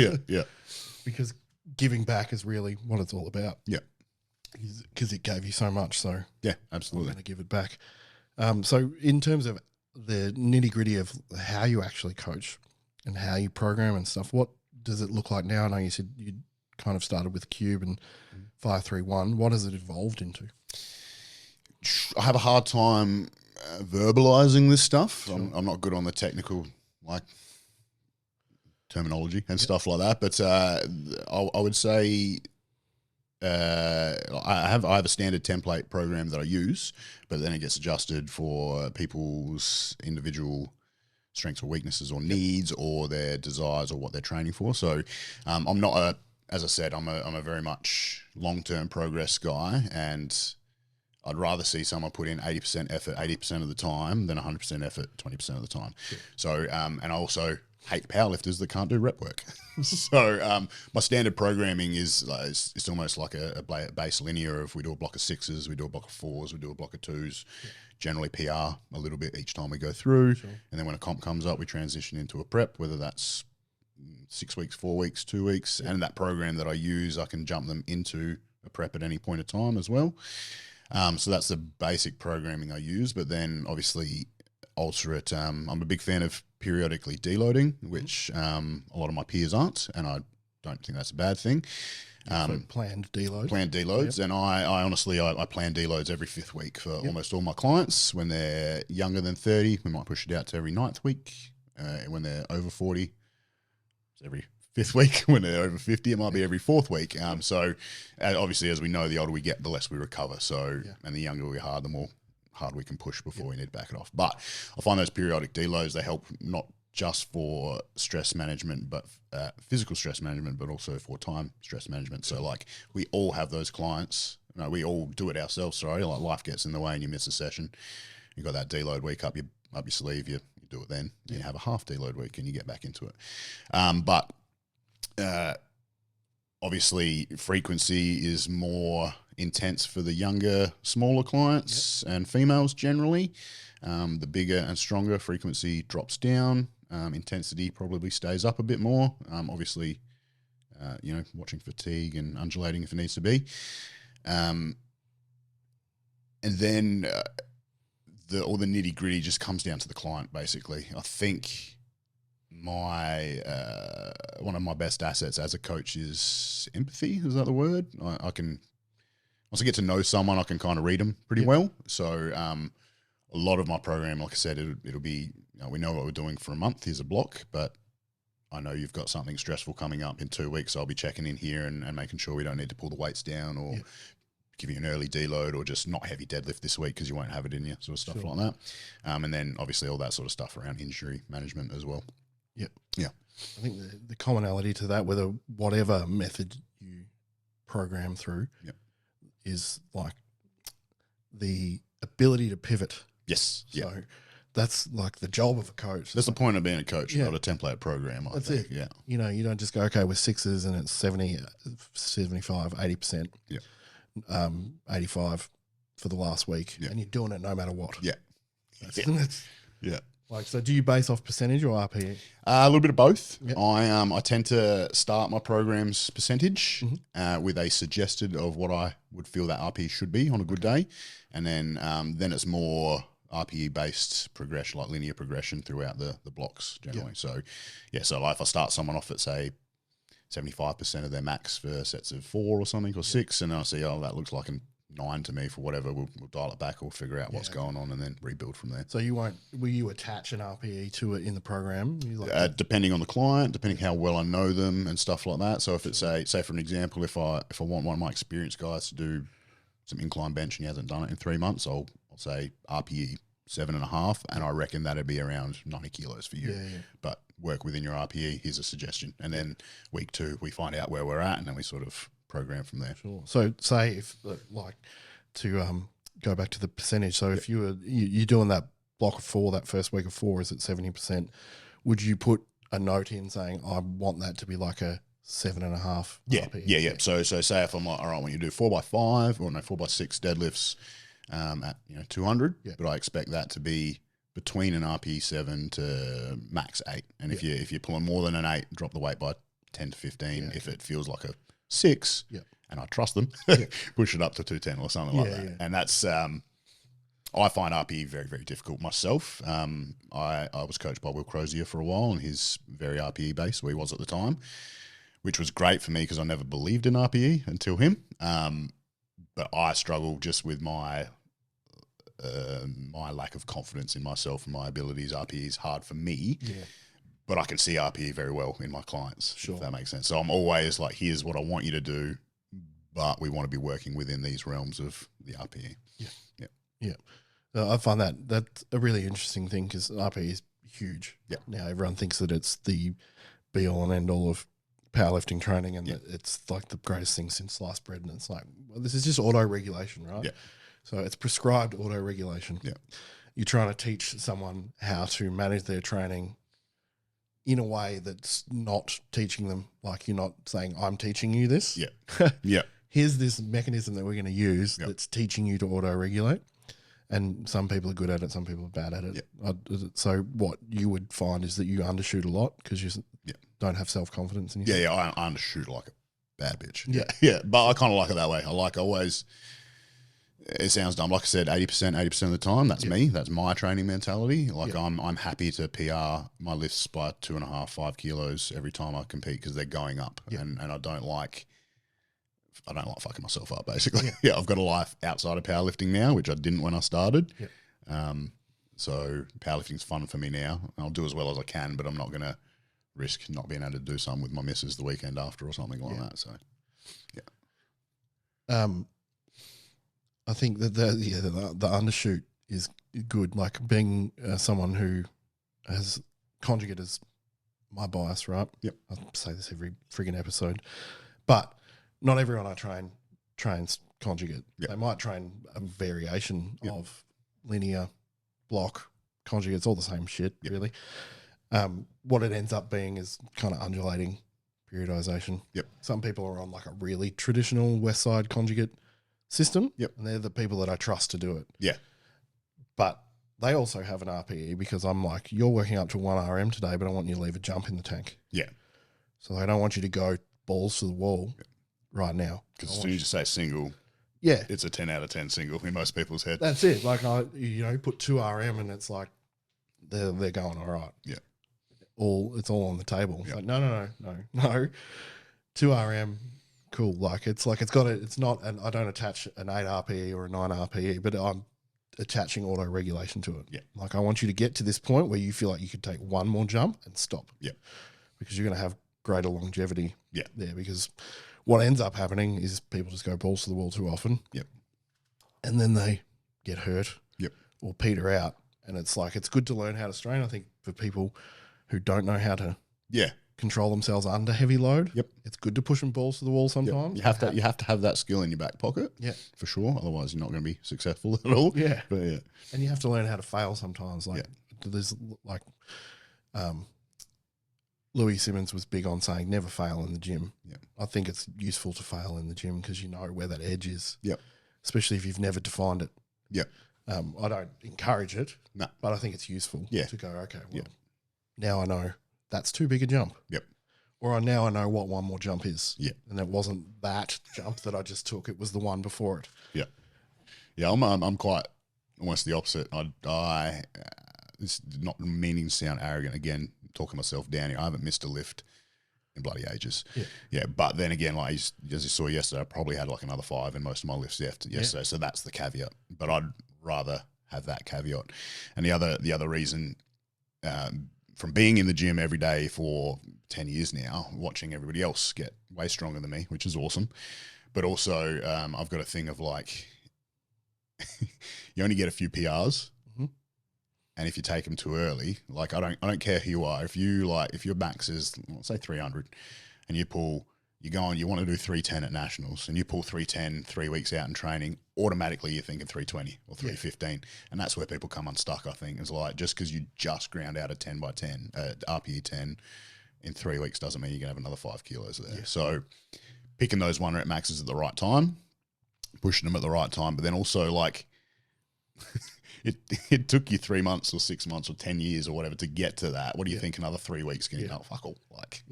Because giving back is really what it's all about. Because it gave you so much, so absolutely, I'm going to give it back. So in terms of the nitty gritty of how you actually coach and how you program and stuff, what does it look like now? I know you said you kind of started with Cube and 531. What has it evolved into? I have a hard time verbalizing this stuff. Sure. I'm not good on the technical terminology and stuff like that. But I would say I have a standard template program that I use, but then it gets adjusted for people's individual strengths or weaknesses or needs or their desires or what they're training for. So I'm not as I said, I'm a very much long-term progress guy, and I'd rather see someone put in 80% effort 80% of the time than 100% effort 20% of the time. Sure. So, and I also hate powerlifters that can't do rep work. So my standard programming is it's almost like a base linear of, we do a block of 6s, we do a block of 4s, we do a block of 2s, generally PR a little bit each time we go through. Sure. And then when a comp comes up, we transition into a prep, whether that's 6 weeks, 4 weeks, 2 weeks. And that program that I use, I can jump them into a prep at any point of time as well. So that's the basic programming I use, but then obviously alter it. I'm a big fan of periodically deloading, which a lot of my peers aren't, and I don't think that's a bad thing. So planned deloads. Planned deloads, and I honestly plan deloads every 5th week for almost all my clients. When they're younger than 30, we might push it out to every 9th week. When they're over 40, it's every 5th week. When they're over 50, it might be every 4th week. So obviously, as we know, the older we get, the less we recover. So, and the younger we are, the more hard we can push before we need to back it off. But I find those periodic deloads, they help not just for stress management, but physical stress management, but also for time stress management. So like we all have those clients. No, we all do it ourselves. Sorry, like life gets in the way and you miss a session. You got that deload week up your sleeve. You do it then. You have a half deload week and you get back into it. But Obviously, frequency is more intense for the younger, smaller clients and females generally. The bigger and stronger frequency drops down. Intensity probably stays up a bit more. Obviously, watching fatigue and undulating if it needs to be. And then all the nitty gritty just comes down to the client, basically. I think one of my best assets as a coach is empathy. Is that the word? I can, once I get to know someone, I can kind of read them pretty well. So a lot of my program, like I said, it'll be, we know what we're doing for a month. Here's a block, but I know you've got something stressful coming up in 2 weeks. So I'll be checking in here and making sure we don't need to pull the weights down or give you an early deload or just not heavy deadlift this week because you won't have it in you, sort of stuff like that. And then obviously all that sort of stuff around injury management as well. Yep. Yeah. I think the commonality to that, whatever method you program through, is like the ability to pivot. Yes. So that's like the job of a coach. That's the point of being a coach, not a template program. I think. Yeah. You don't just go, okay, with sixes and it's 70, 75, 80%. Yeah. 85 for the last week. Yeah. And you're doing it no matter what. Yeah. Yeah. Like, so do you base off percentage or RPE? A little bit of both. Yep. I tend to start my programs percentage with a suggested of what I would feel that RPE should be on a good day. And then it's more RPE based progression, like linear progression throughout the blocks generally. Yep. So like if I start someone off at say 75% of their max for sets of 4 or something or 6, and then I see, that looks like a 9 to me for whatever, we'll dial it back or figure out what's going on and then rebuild from there. So will you attach an RPE to it in the program? Depending on the client, depending how well I know them and stuff like that. So if it's say for an example, if I want one of my experienced guys to do some incline bench and he hasn't done it in 3 months, I'll say RPE 7.5, and I reckon that'd be around 90 kilos for you. Yeah. But work within your RPE, here's a suggestion. And then week 2, we find out where we're at and then we sort of program from there. Sure. So say if to go back to the percentage. So if you're doing that block of 4, that first week of 4 is at 70%, would you put a note in saying I want that to be like a 7.5 RPE? Yeah. So say if I'm like, all right, when you do 4x5 or 4x6 deadlifts at 200, but I expect that to be between an RPE 7 to max 8. And if you're pulling more than an 8, drop the weight by 10 to 15. If it feels like a 6, and I trust them, push it up to 210 or something like that. Yeah. And that's I find RPE very, very difficult myself. I was coached by Will Crozier for a while, and he's very RPE based, where he was at the time, which was great for me because I never believed in RPE until him. But I struggle just with my lack of confidence in myself and my abilities. RPE is hard for me. Yeah. But I can see RPE very well in my clients, if that makes sense. So I'm always like, here's what I want you to do, but we want to be working within these realms of the RPE. Yeah. I find that's a really interesting thing because RPE is huge. Yeah. Now everyone thinks that it's the be-all and end-all of powerlifting training and that it's like the greatest thing since sliced bread. And it's like, well, this is just auto-regulation, right? Yeah. So it's prescribed auto-regulation. Yeah. You're trying to teach someone how to manage their training in a way that's not teaching them, like you're not saying, I'm teaching you this. Yeah. Yeah. Here's this mechanism that we're going to use that's teaching you to auto-regulate. And some people are good at it, some people are bad at it. Yep. So what you would find is that you undershoot a lot because you don't have self-confidence in yourself. Yeah, I undershoot like a bad bitch. Yeah. But I kind of like it that way. I like always, it sounds dumb. Like I said, 80% of the time, that's me. That's my training mentality. Like I'm happy to PR my lifts by 2.5, 5 kilos every time I compete because they're going up. Yep. And I don't like fucking myself up, basically. Yeah, I've got a life outside of powerlifting now, which I didn't when I started. Yep. So powerlifting's fun for me now. I'll do as well as I can, but I'm not going to risk not being able to do something with my missus the weekend after or something like that. So, I think that the undershoot is good. Like being someone who has conjugate as my bias, right? Yep. I say this every friggin' episode, but not everyone I trains conjugate. Yep. They might train a variation of linear, block, conjugates, all the same shit, really. What it ends up being is kind of undulating periodization. Yep. Some people are on like a really traditional West Side conjugate system. Yep. And they're the people that I trust to do it. Yeah. But they also have an RPE because I'm like, you're working up to 1 RM today, but I want you to leave a jump in the tank. Yeah. So I don't want you to go balls to the wall right now. Because as soon as you say single, it's a 10 out of 10 single in most people's head. That's it. Like put 2 RM and it's like they're going all right. Yeah. It's all on the table. It's like no. 2 RM, cool. Like it's not I don't attach an 8 RPE or a 9 RPE, but I'm attaching auto regulation to it. Yeah. Like I want you to get to this point where you feel like you could take one more jump and stop. Yeah. Because you're going to have greater longevity. Yeah. There. Because what ends up happening is people just go balls to the wall too often. Yep. And then they get hurt. Yep. Or peter out. And it's like, it's good to learn how to strain. I think for people who don't know how to control themselves under heavy load, it's good to push them balls to the wall sometimes. You have to have that skill in your back pocket. Yeah. For sure. Otherwise you're not going to be successful at all. Yeah. But yeah. And you have to learn how to fail sometimes. Like there's like Louis Simmons was big on saying never fail in the gym. Yeah. I think it's useful to fail in the gym because you know where that edge is. Yep. Especially if you've never defined it. Yep. I don't encourage it. No. But I think it's useful to go, okay, well, now I know that's too big a jump. Yep. Or now I know what one more jump is. Yeah. And it wasn't that jump that I just took. It was the one before it. Yeah. Yeah, I'm quite almost the opposite. This is not meaning to sound arrogant. Again, talking myself down here. I haven't missed a lift in bloody ages. Yeah. But then again, like as you saw yesterday, I probably had like another 5 in most of my lifts yesterday. Yeah. So that's the caveat. But I'd rather have that caveat. And the other reason, from being in the gym every day for 10 years now, watching everybody else get way stronger than me, which is awesome. But also, I've got a thing of like, you only get a few PRs. And if you take them too early, like I don't care who you are. If your max is, let's say 300, and you want to do 310 at nationals, and you pull 310 3 weeks out in training, automatically you're thinking 320 or 315, and that's where people come unstuck. I think is like just because you just ground out a 10 by 10 RPE 10 in 3 weeks doesn't mean you're gonna have another 5 kilos there. So picking those 1 rep maxes at the right time, pushing them at the right time, but then also like. It took you 3 months or 6 months or 10 years or whatever to get to that. What do you think another 3 weeks can you go, fuck all? Like,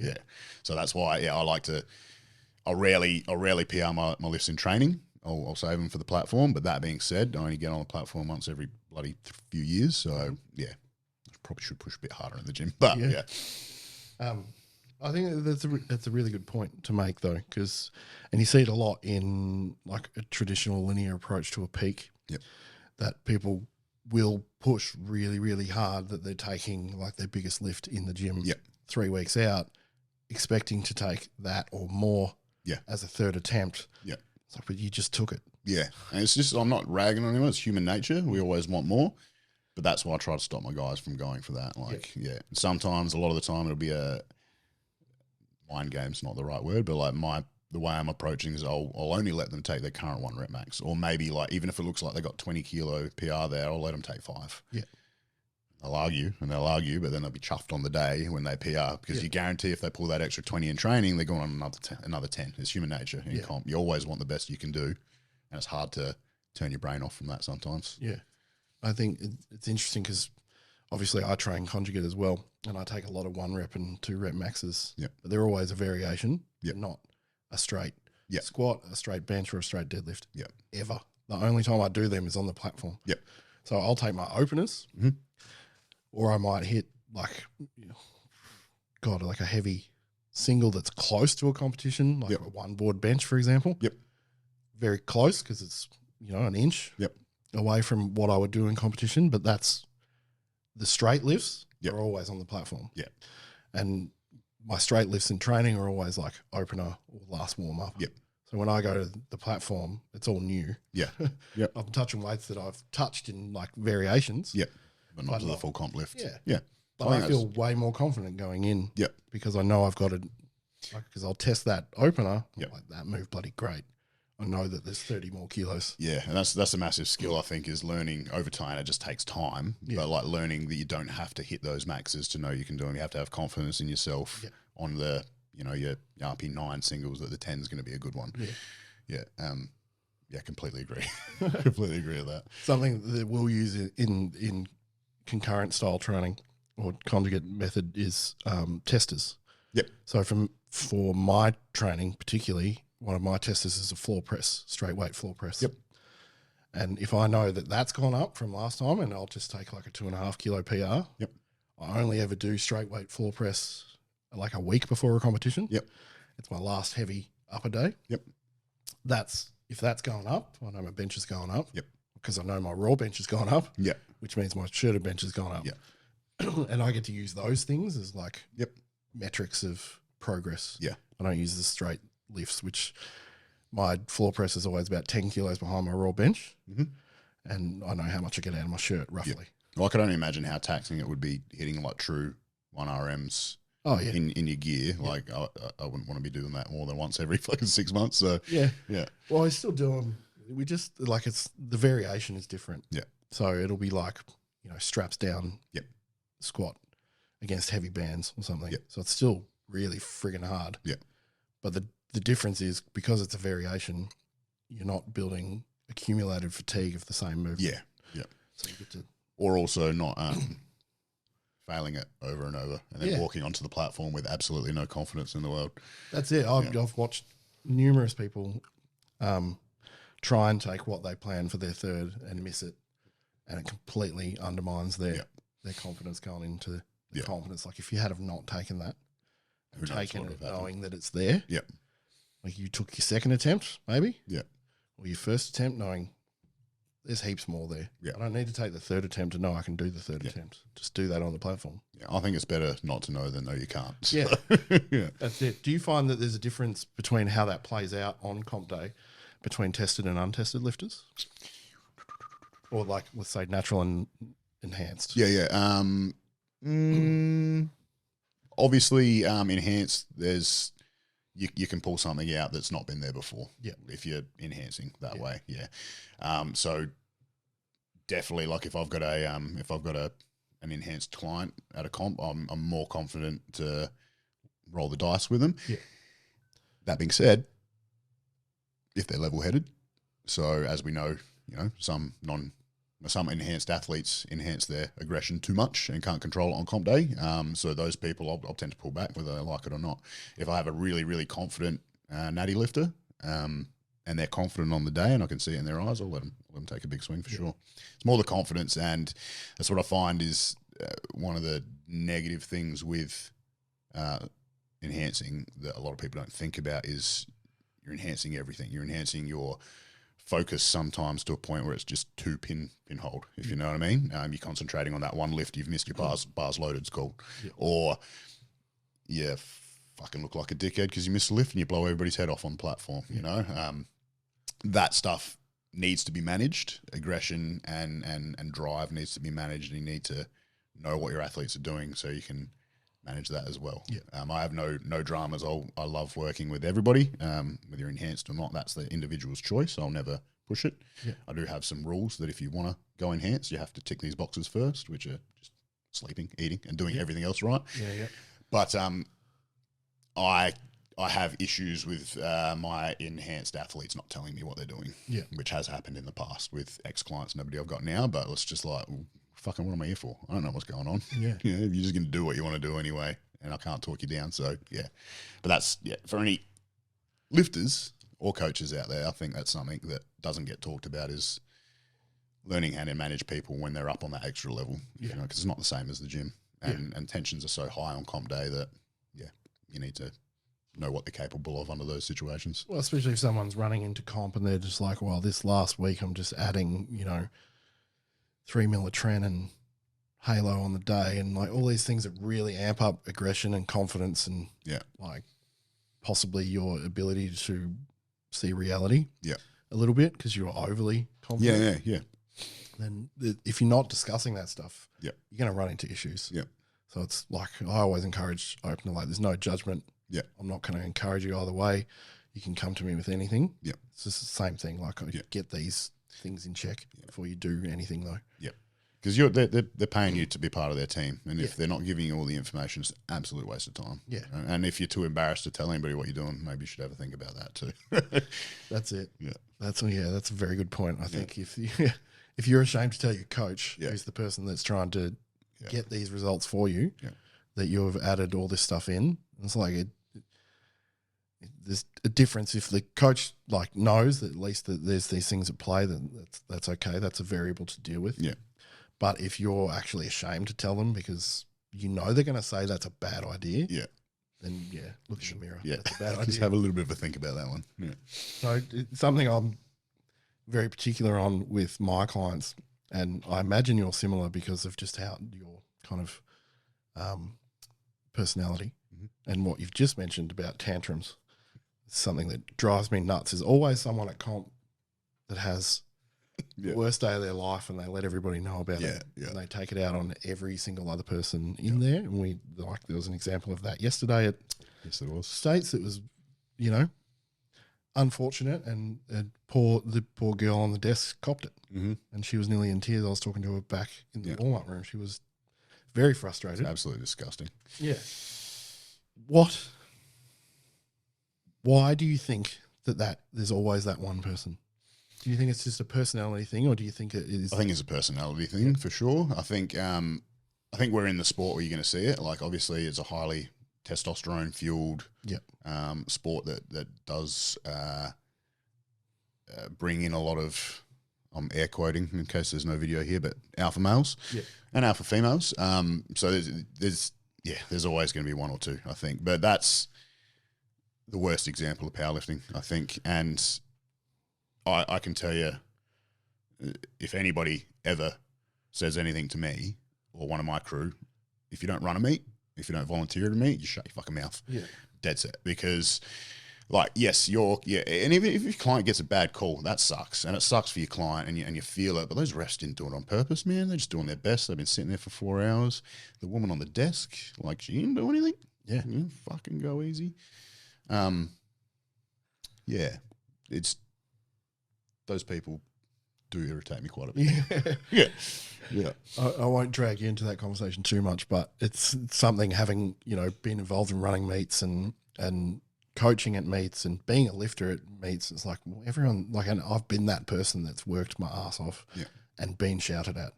So that's why, I'll rarely PR my lifts in training. I'll save them for the platform. But that being said, I only get on the platform once every bloody few years. So, I probably should push a bit harder in the gym. But, I think that's a really good point to make though, and you see it a lot in like a traditional linear approach to a peak. Yep. That people will push really, really hard that they're taking like their biggest lift in the gym 3 weeks out, expecting to take that or more as a third attempt. Yeah. It's like, but you just took it. Yeah. And it's just, I'm not ragging on anyone. It's human nature. We always want more. But that's why I try to stop my guys from going for that. Like, sometimes, a lot of the time, it'll be a mind game's not the right word, but like the way I'm approaching is I'll only let them take their current 1 rep max, or maybe like even if it looks like they got 20 kilo PR there, I'll let them take 5. Yeah, they'll argue, but then they'll be chuffed on the day when they PR because you guarantee if they pull that extra 20 in training, they're going on another 10. It's human nature in comp. You always want the best you can do, and it's hard to turn your brain off from that sometimes. Yeah, I think it's interesting because obviously I train conjugate as well, and I take a lot of 1 rep and 2 rep maxes. Yeah, but they're always a variation. Yeah, not a straight squat, a straight bench, or a straight deadlift. Yeah. Ever. The only time I do them is on the platform. Yep. So I'll take my openers, or I might hit like a heavy single that's close to a competition, like a 1 board bench, for example. Yep. Very close because it's, an inch away from what I would do in competition, but that's the straight lifts are always on the platform. Yeah. And my straight lifts in training are always like opener or last warm up. Yep. So when I go to the platform, it's all new. Yeah. Yep. I'm touching weights that I've touched in like variations. Yep. But not to the full comp lift. Yeah. Yeah. But I feel way more confident going in. Yep. Because I know I've got it, because I'll test that opener. Yep. Like, that moved bloody great. I know that there's 30 more kilos. Yeah, and that's a massive skill, I think, is learning over time. It just takes time, but like learning that you don't have to hit those maxes to know you can do them. You have to have confidence in yourself on the your RP9 singles, that the 10 is going to be a good one. Yeah, completely agree. Completely agree with that. Something that we'll use in concurrent style training or conjugate method is testers. Yep. So for my training, particularly, one of my testers is a floor press, straight weight floor press. Yep. And if I know that that's gone up from last time, and I'll just take like a 2.5 kilo PR. Yep. I only ever do straight weight floor press like a week before a competition. Yep. It's my last heavy upper day. Yep. If that's going up, I know my bench is going up. Yep. Because I know my raw bench has gone up. Yep. Which means my shirted bench has gone up. Yep. And I get to use those things as like Yep. metrics of progress. Yeah. I don't use the straight lifts, which my floor press is always about 10 kilos behind my raw bench. Mm-hmm. And I know how much I get out of my shirt roughly. Yep. Well, I could only imagine how taxing it would be hitting like true 1RMs in your gear. Yeah. Like I wouldn't want to be doing that more than once every fucking 6 months. So yeah. Well, I still do them. We just like the variation is different. Yeah. So it'll be like, straps down. Yep. Squat against heavy bands or something. Yep. So it's still really friggin' hard. Yeah. But the difference is because it's a variation, you're not building accumulated fatigue of the same movement. Yeah. Yeah. So you get to, or also not failing it over and over and then walking onto the platform with absolutely no confidence in the world. That's it. I've watched numerous people try and take what they plan for their third and miss it, and it completely undermines their confidence going into the confidence. Like if you had have not taken that and taken it knowing that it's there, like you took your second attempt maybe, or your first attempt knowing there's heaps more there. I don't need to take the third attempt to know I can do the third attempt. Just do that on the platform. I think it's better not to know than know you can't. So. Yeah, that's it. Do you find that there's a difference between how that plays out on comp day between tested and untested lifters? Or like, let's say natural and enhanced? Obviously, enhanced, there's you can pull something out that's not been there before. Yeah, if you're enhancing that way. Yeah. So definitely, like if I've got an enhanced client at a comp, I'm more confident to roll the dice with them. Yeah. That being said, if they're level-headed, so as we know, some enhanced athletes enhance their aggression too much and can't control it on comp day. So those people, I'll tend to pull back whether they like it or not. If I have a really, really confident natty lifter and they're confident on the day and I can see it in their eyes, I'll let them take a big swing for sure. It's more the confidence, and that's what I find is one of the negative things with enhancing that a lot of people don't think about is you're enhancing everything. You're enhancing your focus sometimes to a point where it's just too pinhold, if you know what I mean. You're concentrating on that one lift, you've missed your bars loaded, it's called. Or fucking look like a dickhead because you missed a lift and you blow everybody's head off on the platform, that stuff needs to be managed. Aggression and drive needs to be managed, and you need to know what your athletes are doing so you can manage that as well. I have no dramas. I love working with everybody, whether you're enhanced or not. That's the individual's choice. I'll never push it. I do have some rules that if you want to go enhanced, you have to tick these boxes first, which are just sleeping, eating, and doing everything else right. But I have issues with my enhanced athletes not telling me what they're doing, which has happened in the past with ex-clients, nobody I've got now, but it's just like, fucking what am I here for? I don't know what's going on. You're just going to do what you want to do anyway, and I can't talk you down. So, But that's, for any lifters or coaches out there, I think that's something that doesn't get talked about is learning how to manage people when they're up on that extra level, because it's not the same as the gym. And tensions are so high on comp day that, you need to know what they're capable of under those situations. Well, especially if someone's running into comp and they're just like, well, this last week I'm just adding, 3 mil of tren and halo on the day, and like all these things that really amp up aggression and confidence and like possibly your ability to see reality a little bit because you're overly confident. Then if you're not discussing that stuff, you're going to run into issues. So it's like I always encourage openly, like there's no judgment. I'm not going to encourage you either way. You can come to me with anything. It's just the same thing. Like get these things in check before you do anything though. because they're paying you to be part of their team, and if they're not giving you all the information, it's an absolute waste of time. Yeah. And if you're too embarrassed to tell anybody what you're doing, maybe you should have a think about that too. That's it. Yeah. That's a very good point. I think if you're ashamed to tell your coach, who's the person that's trying to get these results for you, that you have added all this stuff in, it's like there's a difference if the coach like knows that at least that there's these things at play, then that's okay. That's a variable to deal with. Yeah. But if you're actually ashamed to tell them because you know they're going to say that's a bad idea, then look in the mirror. Yeah, that's a bad idea. Just have a little bit of a think about that one. Yeah. So it's something I'm very particular on with my clients, and I imagine you're similar because of just how your kind of personality and what you've just mentioned about tantrums. Something that drives me nuts. There's always someone at comp that has the worst day of their life, and they let everybody know about it. Yeah. And they take it out on every single other person in there. And there was an example of that yesterday at States. It was, unfortunate, and the poor girl on the desk copped it, and she was nearly in tears. I was talking to her back in the warm-up room. She was very frustrated. It's absolutely disgusting. Yeah. Why do you think that there's always that one person? Do you think it's just a personality thing, or do you think it is? I think it's a personality thing for sure. I think we're in the sport where you're going to see it. Like, obviously, it's a highly testosterone fueled sport that does bring in a lot of, I'm air quoting in case there's no video here, but alpha males and alpha females. So there's always going to be one or two, I think, but that's the worst example of powerlifting, I think. And I can tell you, if anybody ever says anything to me or one of my crew, if you don't run a meet, if you don't volunteer to meet, you shut your fucking mouth. Yeah. Dead set. Because, like, yes, and even if your client gets a bad call, that sucks. And it sucks for your client, and you feel it. But those refs didn't do it on purpose, man. They're just doing their best. They've been sitting there for 4 hours. The woman on the desk, like, she didn't do anything. Yeah. Fucking go easy. It's those people do irritate me quite a bit. Yeah. I won't drag you into that conversation too much, but it's something having, been involved in running meets and coaching at meets and being a lifter at meets. It's like everyone, and I've been that person that's worked my ass off and been shouted at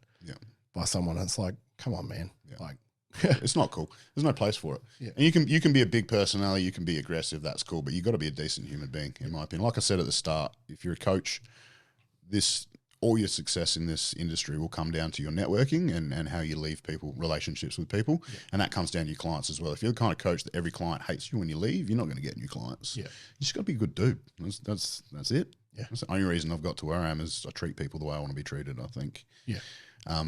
by someone. And it's like, come on, man. Like, it's not cool. There's no place for it. Yeah. And you can be a big personality, you can be aggressive, that's cool, but you got to be a decent human being, in my opinion. Like I said at the start, if you're a coach, all your success in this industry will come down to your networking and how you leave relationships with people. Yeah. And that comes down to your clients as well. If you're the kind of coach that every client hates you when you leave, you're not going to get new clients. Yeah. You just got to be a good dude. That's it. Yeah. That's the only reason I've got to where I am is I treat people the way I want to be treated, I think. Yeah.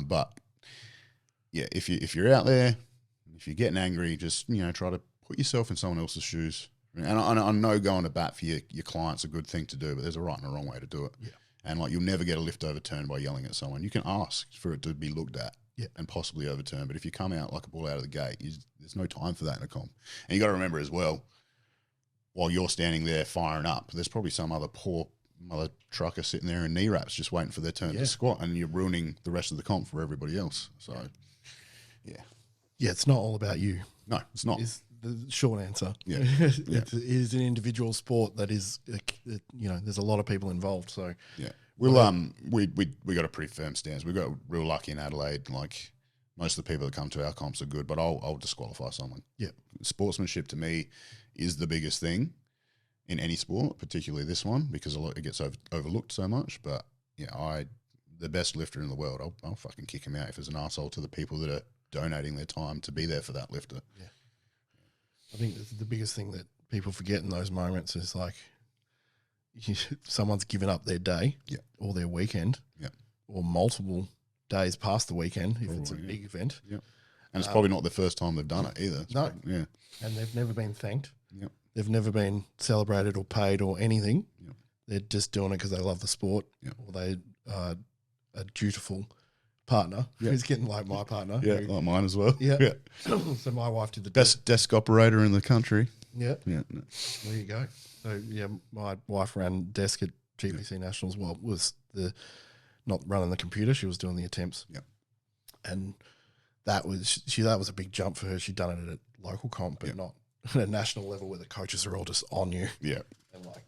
But yeah, if you're out there, if you're getting angry, just, try to put yourself in someone else's shoes. And I know going to bat for your client's a good thing to do, but there's a right and a wrong way to do it. Yeah. And you'll never get a lift overturned by yelling at someone. You can ask for it to be looked at and possibly overturned. But if you come out like a ball out of the gate, there's no time for that in a comp. And you got to remember as well, while you're standing there firing up, there's probably some other poor mother trucker sitting there in knee wraps just waiting for their turn to squat, and you're ruining the rest of the comp for everybody else. So, yeah, it's not all about you. No, it's not. Is the short answer. Yeah. It is an individual sport that is, there's a lot of people involved. So we got a pretty firm stance. We got real lucky in Adelaide. Like, most of the people that come to our comps are good, but I'll disqualify someone. Yeah, sportsmanship to me is the biggest thing in any sport, particularly this one, because it gets overlooked so much. But the best lifter in the world, I'll fucking kick him out if there's an arsehole to the people that are donating their time to be there for that lifter. Yeah. I think the biggest thing that people forget in those moments is like someone's given up their day or their weekend or multiple days past the weekend if it's a big event. Yeah. And it's probably not the first time they've done it either. No. Yeah. And they've never been thanked. Yep. They've never been celebrated or paid or anything. Yep. They're just doing it because they love the sport or they are a dutiful partner who's getting like my partner. Yeah, like mine as well. Yeah. So my wife did the best desk operator in the country. Yeah. There you go. So my wife ran desk at GPC Nationals. Well, was not running the computer. She was doing the attempts. Yeah. and that was a big jump for her. She'd done it at a local comp, but not at a national level where the coaches are all just on you. Yeah. And like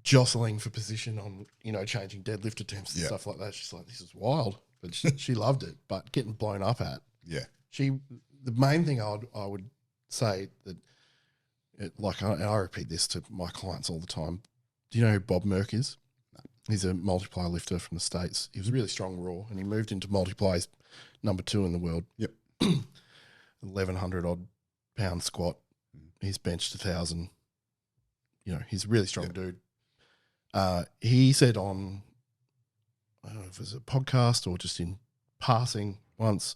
jostling for position on, changing deadlift attempts and stuff like that. She's like, this is wild. But she loved it. But getting blown up at. Yeah. The main thing I would say that, and I repeat this to my clients all the time. Do you know who Bob Merck is? No. He's a multiplier lifter from the States. He was really strong raw, and he moved into multiplies number 2 in the world. Yep. 1,100 odd pound squat. He's benched 1,000. He's a really strong dude. He said on, I don't know if it was a podcast or just in passing once,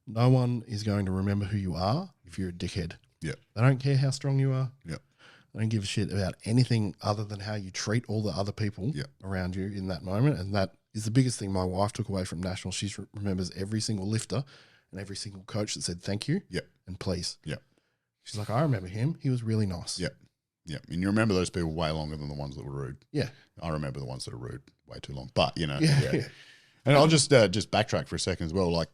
no one is going to remember who you are if you're a dickhead. Yeah. They don't care how strong you are. Yeah. They don't give a shit about anything other than how you treat all the other people around you in that moment. And that is the biggest thing my wife took away from National. She remembers every single lifter and every single coach that said thank you and please. Yeah. She's like, I remember him. He was really nice. Yeah. Yeah. And you remember those people way longer than the ones that were rude. Yeah. I remember the ones that are rude way too long. But, Yeah. And I'll just backtrack for a second as well. Like,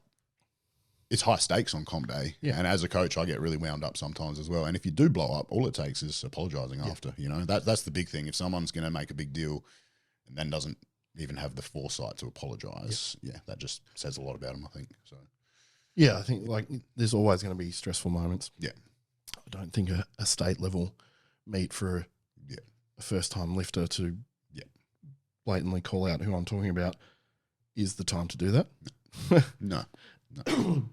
it's high stakes on comp day. Yeah. And as a coach, I get really wound up sometimes as well. And if you do blow up, all it takes is apologizing after, that's the big thing. If someone's going to make a big deal and then doesn't even have the foresight to apologize, that just says a lot about them, I think. So, yeah, I think like there's always going to be stressful moments. Yeah. I don't think a state level meet for a first time lifter to blatantly call out who I'm talking about is the time to do that. No.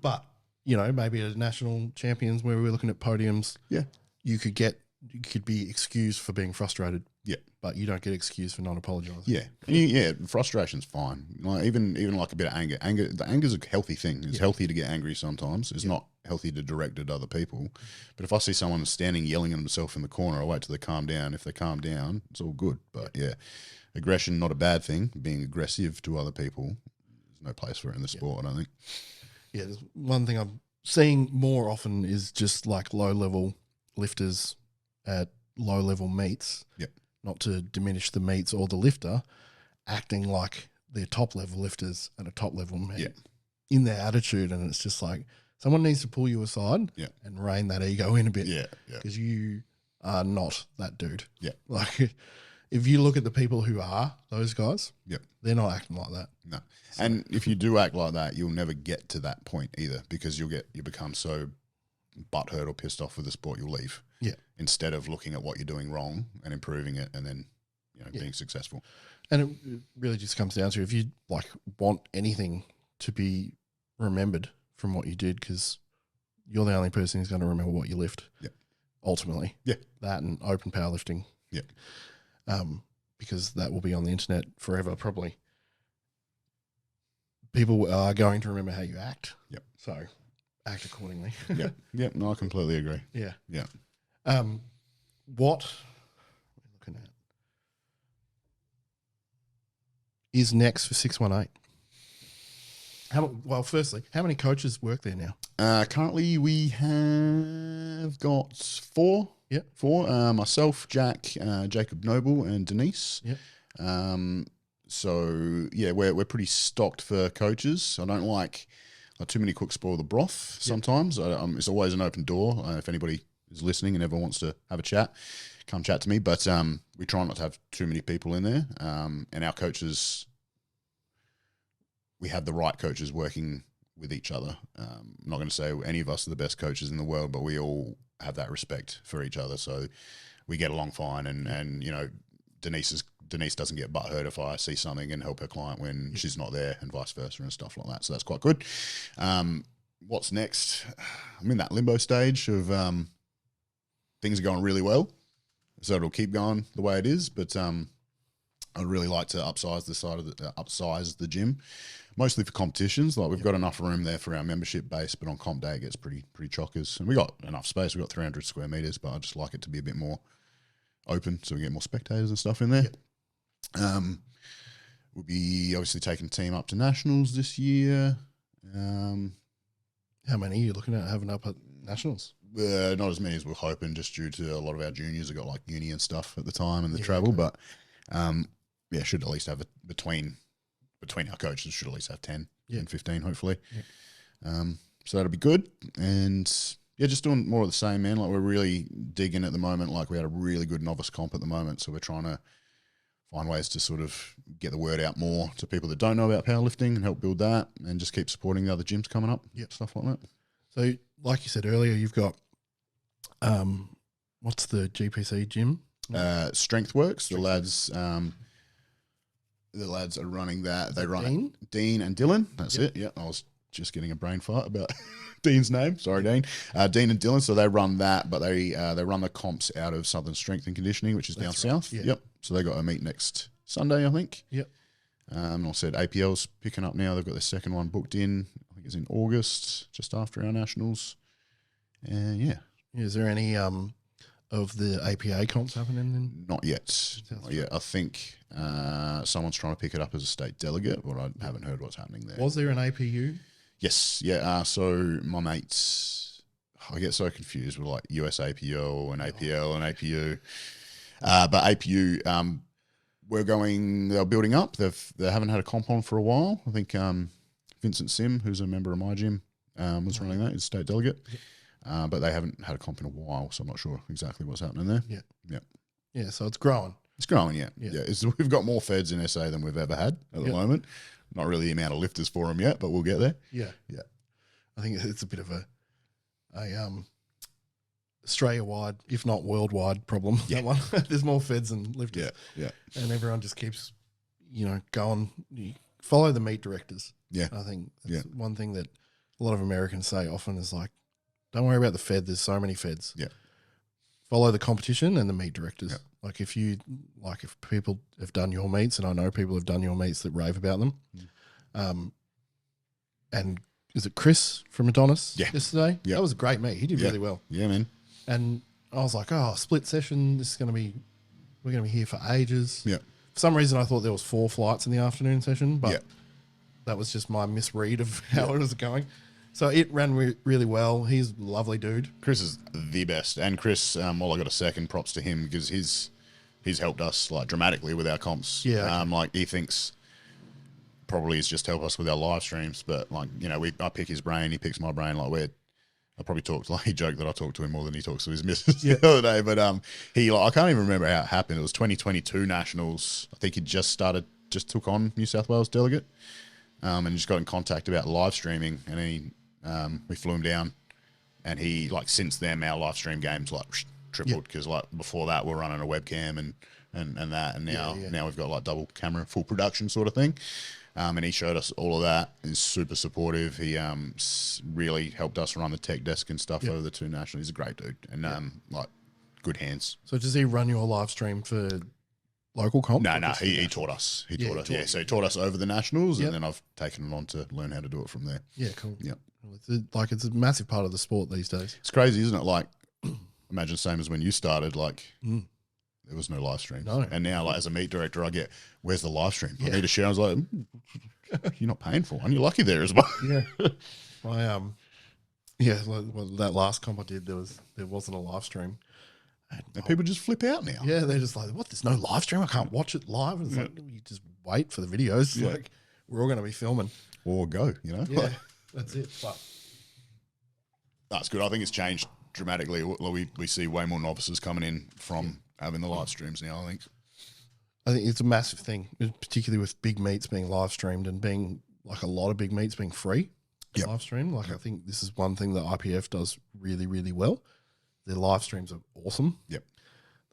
But, maybe at national champions where we're looking at podiums, you could be excused for being frustrated. Yeah. But you don't get excused for not apologising. Yeah. Frustration's fine. Like even like a bit of anger. The anger's a healthy thing. It's healthy to get angry sometimes. It's not healthy to direct it at other people. But if I see someone standing yelling at themselves in the corner, I wait till they calm down. If they calm down, it's all good. But aggression, not a bad thing. Being aggressive to other people, there's no place for it in the sport, I don't think. Yeah, there's one thing I'm seeing more often is just like low-level lifters at low-level meets, not to diminish the meets or the lifter, acting like they're top-level lifters at a top-level meet in their attitude. And it's just like someone needs to pull you aside and rein that ego in a bit because you are not that dude. Yeah. Like if you look at the people who are those guys, they're not acting like that. No. So. And if you do act like that, you'll never get to that point either because you become so butthurt or pissed off with the sport, you'll leave. Yeah. Instead of looking at what you're doing wrong and improving it and then being successful. And it really just comes down to if you want anything to be remembered from what you did because you're the only person who's going to remember what you lift. Yeah. Ultimately. Yeah. That and open powerlifting. Yeah. Because that will be on the internet forever, probably. People are going to remember how you act. Yep. So act accordingly. Yep. Yep. No, I completely agree. Yeah. Yeah. What are we looking at is next for 618? Firstly, how many coaches work there now? Currently, we have got 4. Yeah, 4. Myself, Jack, Jacob Noble, and Denise. Yeah. So yeah, we're pretty stocked for coaches. I don't like too many cooks spoil the broth. Sometimes it's always an open door. If anybody is listening and ever wants to have a chat, come chat to me. But we try not to have too many people in there. And our coaches, we have the right coaches working with each other. I'm not going to say any of us are the best coaches in the world, but we all have that respect for each other. So we get along fine. And Denise doesn't get butthurt if I see something and help her client when she's not there and vice versa and stuff like that. So that's quite good. What's next? I'm in that limbo stage of things are going really well. So it'll keep going the way it is. But I'd really like to upsize the gym, mostly for competitions. Like we've got enough room there for our membership base, but on comp day it gets pretty chockers. And we got enough space. We've got 300 square meters, but I just like it to be a bit more open so we get more spectators and stuff in there. Yep. We'll be obviously taking the team up to nationals this year. How many are you looking at having up at nationals? Not as many as we're hoping, just due to a lot of our juniors have got like uni and stuff at the time and the travel. Okay. But should at least have between between our coaches should at least have 10 Yeah. and 15, hopefully. Yeah. So that'll be good. And yeah, just doing more of the same, man. Like we're really digging at the moment. Like we had a really good novice comp at the moment. So we're trying to find ways to sort of get the word out more to people that don't know about powerlifting and help build that and just keep supporting the other gyms coming up. Yep. Stuff like that. So like you said earlier, you've got, what's the GPC gym? Strength Works. The lads are running that. They run Dean and Dylan. That's it. Yeah, I was just getting a brain fart about Dean's name. Sorry, Dean. Dean and Dylan. So they run that, but they run the comps out of Southern Strength and Conditioning, which is down south. Yeah. Yep. So they got a meet next Sunday, I think. Yep. And I said APL's picking up now. They've got their second one booked in. I think it's in August, just after our nationals. And yeah. Is there any of the APA comps happening then? Not yet. Not yet. I think someone's trying to pick it up as a state delegate, but I haven't heard what's happening there. Was there an APU? Yes. Yeah. So my mates, I get so confused with like USAPL and APL and APU. But APU, they're building up. They haven't had a comp on for a while. I think Vincent Sim, who's a member of my gym, was running that. He's state delegate. But they haven't had a comp in a while, so I'm not sure exactly what's happening there. Yeah. Yeah. Yeah, so it's growing. It's growing, yeah. Yeah. We've got more feds in SA than we've ever had at the moment. Not really the amount of lifters for them yet, but we'll get there. Yeah. Yeah. I think it's a bit of a Australia-wide, if not worldwide problem. Yeah. That one. There's more feds than lifters. Yeah. And everyone just keeps, going. You follow the meet directors. Yeah. I think that's one thing that a lot of Americans say often is like, don't worry about the fed. There's so many feds. Yeah. Follow the competition and the meet directors. Yeah. Like if people have done your meets, and I know people have done your meets that rave about them. And is it Chris from Adonis yesterday? Yeah. That was a great meet. He did really well. Yeah, man. And I was like, split session. We're going to be here for ages. Yeah. For some reason, I thought there was 4 flights in the afternoon session, but that was just my misread of how it was going. So it ran really well. He's a lovely dude. Chris is the best. And Chris, while I got a second, props to him because he's helped us like dramatically with our comps. Yeah. Like he thinks probably he's just helped us with our live streams, but like, I pick his brain, he picks my brain. Like I probably he joked that I talked to him more than he talks to his missus the other day. But I can't even remember how it happened. It was 2022 Nationals. I think he just took on New South Wales delegate. And just got in contact about live streaming, and we flew him down, and he since then our live stream games tripled because before that we're running a webcam and that, and now we've got double camera full production sort of thing, and he showed us all of that. He's super supportive. He really helped us run the tech desk and stuff over the 2 nationals. He's a great dude and good hands. So does he run your live stream for local comp? No, he taught us. He taught us. Yeah, so he taught us over the nationals, and then I've taken it on to learn how to do it from there. Yeah, cool. Yeah. It's a massive part of the sport these days. It's crazy, isn't it? Imagine the same as when you started, there was no live stream. No. And now, as a meet director, I get, where's the live stream? I need to share. I was like, you're not paying for one. You're lucky there as well. Yeah. That last comp I did, there wasn't a live stream. And people just flip out now. Yeah, they're just like, what? There's no live stream? I can't watch it live. And it's like, you just wait for the videos. Yeah. We're all going to be filming. Or go, Yeah, that's it. But that's good. I think it's changed dramatically. We see way more novices coming in from having the live streams now, I think it's a massive thing, particularly with big meets being live streamed and being a lot of big meets being free live stream. I think this is one thing that IPF does really, really well. Their live streams are awesome. Yep.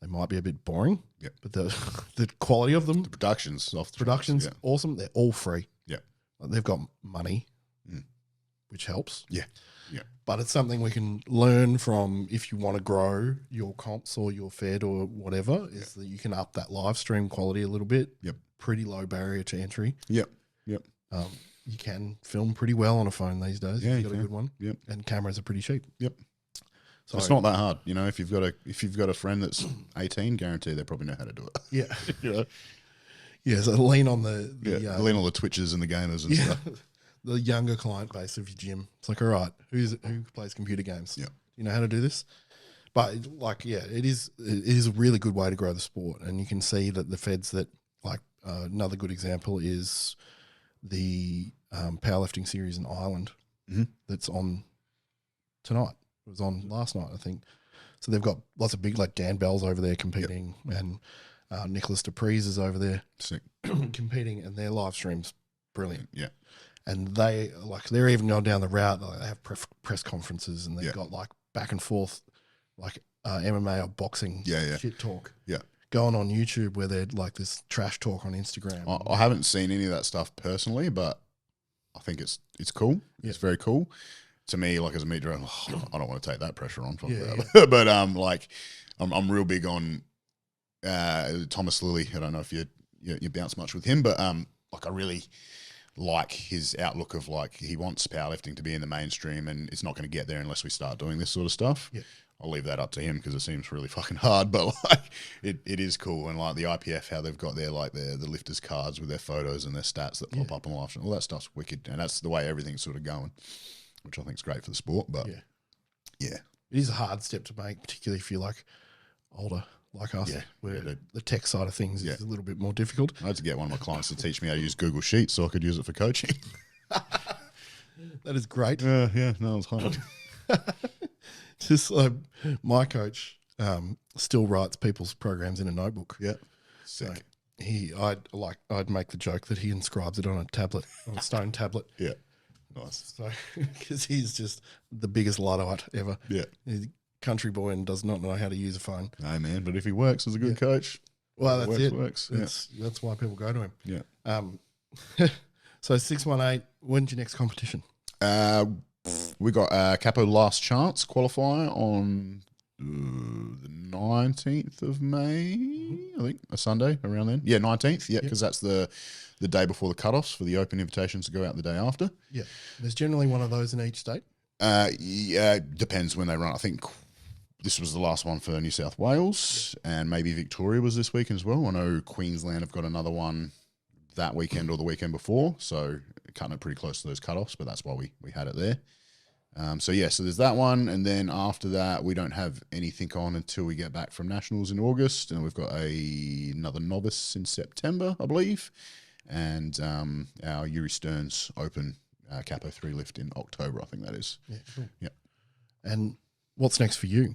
They might be a bit boring. Yep. But the quality of them, the production's awesome. They're all free. Yeah. They've got money, which helps. Yeah. Yeah. But it's something we can learn from if you want to grow your comps or your fed or whatever, is that you can up that live stream quality a little bit. Yep. Pretty low barrier to entry. Yep. You can film pretty well on a phone these days. Yeah, if you've got a good one. Yep. And cameras are pretty cheap. Yep. So it's not that hard, if you've got a friend that's 18, guarantee they probably know how to do it. Yeah. Yeah, so lean on lean on the Twitches and the gamers and stuff. The younger client base of your gym. It's like, all right, who plays computer games? Yeah. You know how to do this? But it is a really good way to grow the sport. And you can see that the feds that another good example is the powerlifting series in Ireland that's on tonight. It was on last night, I think. So they've got lots of big, like Dan Bell's over there competing, and Nicholas Dupree's is over there competing, and their live stream's brilliant. Yeah. And they're even going down the route. Like, they have press conferences, and they've got like back and forth, like MMA or boxing shit talk. Yeah. Going on YouTube where they're like this trash talk on Instagram. I haven't seen any of that stuff personally, but I think it's cool. Yeah. It's very cool. To me, like as a meat driver, I don't want to take that pressure on. But I'm real big on Thomas Lilly. I don't know if you bounce much with him, but like I really like his outlook of like he wants powerlifting to be in the mainstream, and it's not going to get there unless we start doing this sort of stuff. Yeah. I'll leave that up to him because it seems really fucking hard, but like it is cool. And like the IPF, how they've got their like the lifters cards with their photos and their stats that pop up on live stream, all that stuff's wicked, and that's the way everything's sort of going, which I think is great for the sport. But yeah, it is a hard step to make, particularly if you're like older like us, where the tech side of things is a little bit more difficult. I had to get one of my clients to teach me how to use Google Sheets so I could use it for coaching. That is great. No, it was hard. Just my coach still writes people's programs in a notebook. Yeah, sick. So I'd make the joke that he inscribes it on a tablet, on a stone tablet. Yeah, nice. So because he's just the biggest Luddite ever. Yeah, he's a country boy and does not know how to use a phone. No man, but if he works as a good coach, well, that's it. Works. That's why people go to him. Yeah. So 618. When's your next competition? We got CAPO Last Chance qualifier on the 19th of May, I think, a Sunday around then. Yeah, 19th, because that's the day before the cutoffs for the open invitations to go out the day after. Yeah. There's generally one of those in each state? Yeah, depends when they run. I think this was the last one for New South Wales, and maybe Victoria was this weekend as well. I know Queensland have got another one that weekend or the weekend before, so cutting it pretty close to those cutoffs, but that's why we had it there. So there's that one, and then after that we don't have anything on until we get back from Nationals in August, and we've got another novice in September, I believe, and our Yuri Stearns Open CAPO 3 lift in October, I think that is. Yeah, cool. Yeah. And what's next for you?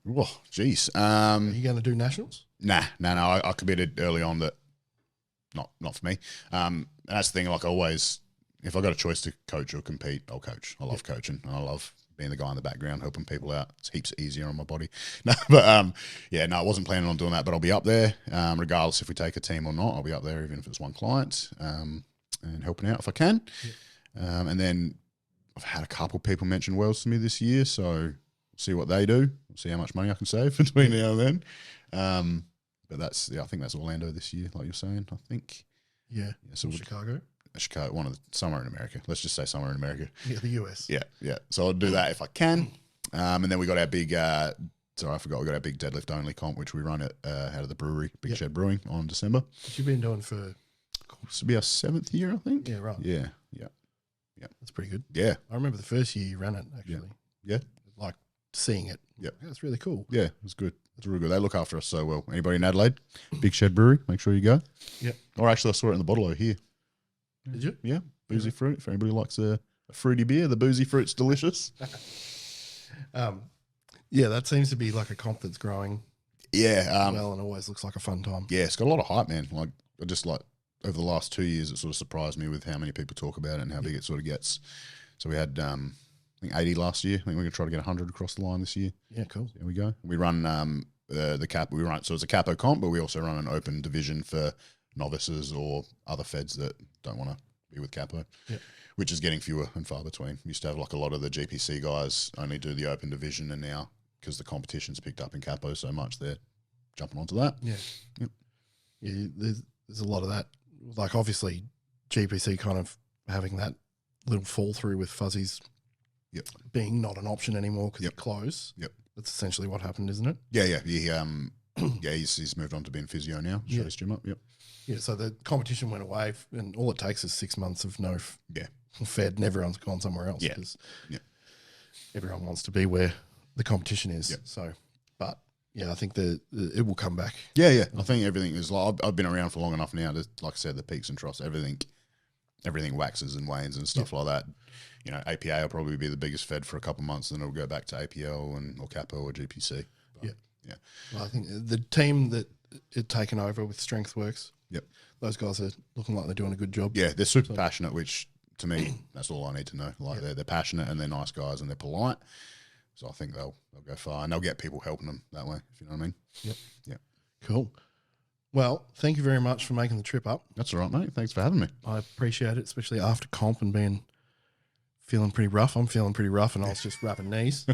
Oh, geez. Are you going to do Nationals? Nah. I committed early on that not for me. And that's the thing, like always, if I got a choice to coach or compete, I'll coach. I love coaching, and I love being the guy in the background helping people out. It's heaps easier on my body. I wasn't planning on doing that, but I'll be up there regardless if we take a team or not. I'll be up there even if it's one client and helping out if I can. Yeah. And then I've had a couple people mention Wells to me this year, so see what they do, see how much money I can save between now and then. But I think that's Orlando this year, like you're saying, I think. Yeah. So Chicago? Chicago, somewhere in America. Let's just say somewhere in America. Yeah, the US. Yeah. So I'll do that if I can. And then we got our big, I forgot, we got our big deadlift only comp, which we run out of the brewery, Big Shed Brewing, on December. What you've been doing for? This will be our 7th year, I think. Yeah, right. Yeah. That's pretty good. Yeah. I remember the first year you ran it, actually. Yeah. Like seeing it. Yeah. That's really cool. Yeah, it's good. It's really good. They look after us so well. Anybody in Adelaide? Big Shed Brewery, make sure you go. Yeah. Or actually, I saw it in the bottle over here. Did you? Yeah. Boozy fruit. If anybody likes a fruity beer, the boozy fruit's delicious. That seems to be like a comp that's growing. Yeah. And always looks like a fun time. Yeah, it's got a lot of hype, man. Like, I just like over the last 2 years, it sort of surprised me with how many people talk about it and how big it sort of gets. So we had, I think 80 last year. I think we're going to try to get 100 across the line this year. Yeah, cool. So there we go. We run the CAP. We run, so it's a CAPO comp, but we also run an open division for novices or other feds that don't want to be with CAPO, which is getting fewer and far between. We used to have like a lot of the GPC guys only do the open division, and now because the competition's picked up in CAPO so much, they're jumping onto that. Yeah. Yep. Yeah, there's a lot of that. Like obviously GPC kind of having that little fall through with Fuzzies being not an option anymore because it closed. Yep. That's essentially what happened, isn't it? Yeah. He's moved on to being physio now. Shut his gym up. Yep. Yeah, so the competition went away, and all it takes is 6 months of no fed, and everyone's gone somewhere else because everyone wants to be where the competition is. Yep. So, but I think it will come back. Yeah. I think everything is like I've been around for long enough now to, like I said, the peaks and troughs, everything everything waxes and wanes and stuff like that. You know, APA will probably be the biggest fed for a couple of months, then it'll go back to APL or CAPO or GPC. But, yeah. Well, I think the team that it taken over with StrengthWorks, Yep. those guys are looking like they're doing a good job. Yeah, they're super passionate, which to me, that's all I need to know. Like they're passionate and they're nice guys and they're polite. So I think they'll go far and they'll get people helping them that way, if you know what I mean. Yep. Yeah. Cool. Well, thank you very much for making the trip up. That's all right, mate. Thanks for having me. I appreciate it, especially after comp and feeling pretty rough. I'm feeling pretty rough and I was just wrapping knees.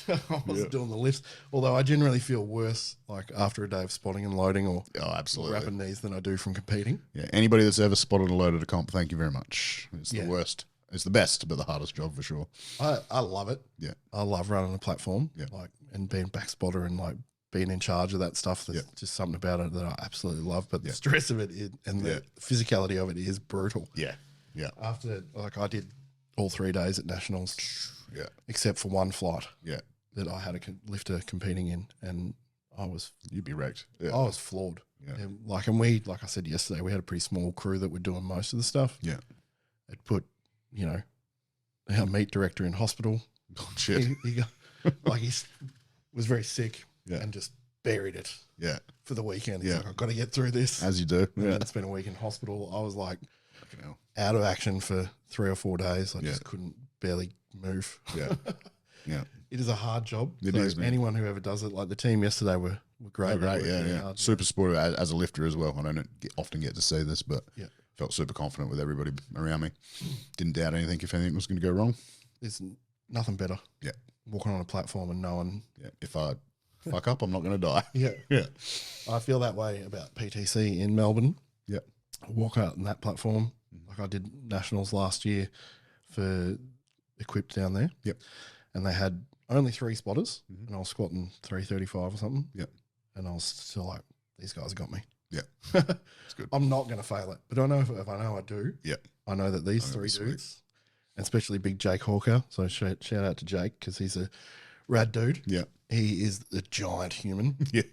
I was doing the lifts, although I generally feel worse like after a day of spotting and loading or absolutely wrapping knees than I do from competing. Yeah, anybody that's ever spotted and loaded a comp, thank you very much. It's the worst. It's the best, but the hardest job for sure. I love it. Yeah, I love running a platform. Yeah, like and being back spotter and like being in charge of that stuff. There's just something about it that I absolutely love. But the stress of it and the physicality of it is brutal. Yeah, yeah. After like I did all 3 days at Nationals. Yeah, except for one flight. Yeah. That I had a lifter competing in, and you'd be wrecked. Yeah. I was floored. Yeah. And like I said yesterday, we had a pretty small crew that were doing most of the stuff. Yeah. It put, our meat director in hospital. Oh, shit. He was very sick and just buried it. Yeah. For the weekend. He's like, I've got to get through this. As you do. And then spent a week in hospital. I was like out of action for 3 or 4 days. I just couldn't barely move. Yeah. Yeah. It is a hard job. It is, man. Anyone who ever does it, like the team yesterday were great. Great, yeah. Super supportive as a lifter as well. I don't often get to see this, but felt super confident with everybody around me. Didn't doubt anything if anything was going to go wrong. There's nothing better. Yeah. Walking on a platform and knowing. Yeah. If I fuck up, I'm not going to die. Yeah. Yeah. I feel that way about PTC in Melbourne. Yeah. Walk out on that platform. Like I did Nationals last year for Equipped down there. Yep. And they had only 3 spotters, and I was squatting 335 or something. Yeah. And I was still like, these guys got me. Yeah. It's good. I'm not going to fail it. But I know if I know I do, I know that these 3 dudes, and especially big Jake Hawker, so shout out to Jake because he's a rad dude. Yeah. He is a giant human. Yeah.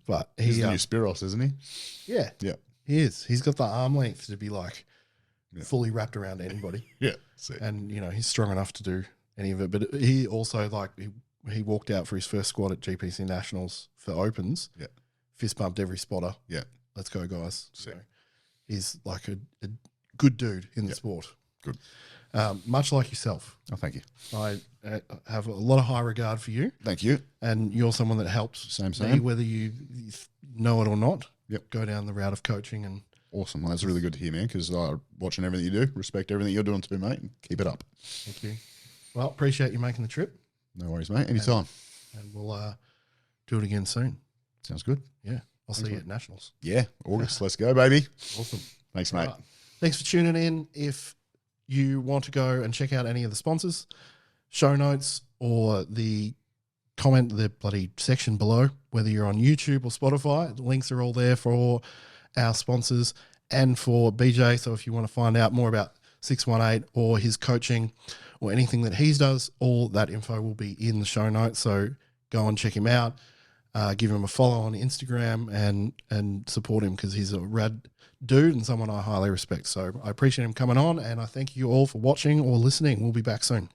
But he's the new Spiros, isn't he? Yeah. Yeah. He is. He's got the arm length to be like fully wrapped around anybody. Yeah. And, he's strong enough to do any of it. But he also, like, he walked out for his first squat at GPC Nationals for opens. Yeah. Fist bumped every spotter. Yeah. Let's go, guys. So he's like a good dude in the sport. Good. Much like yourself. Oh, thank you. I have a lot of high regard for you. Thank you. And you're someone that helps Same. me, whether you know it or not. Yep. Go down the route of coaching and. Awesome. Well, that's really good to hear, man, because watching everything you do, respect everything you're doing to be, mate, and keep it up. Thank you. Well, appreciate you making the trip. No worries, mate. Anytime. And we'll do it again soon. Sounds good. Yeah. I'll see you at Nationals. Yeah. August. Let's go, baby. Awesome. Thanks, mate. Right. Thanks for tuning in. If you want to go and check out any of the sponsors, show notes, or the bloody section below, whether you're on YouTube or Spotify, the links are all there for our sponsors and for BJ. So if you want to find out more about 618 or his coaching or anything that he does, all that info will be in the show notes. So go and check him out, give him a follow on Instagram and support him because he's a rad dude and someone I highly respect. So I appreciate him coming on and I thank you all for watching or listening. We'll be back soon.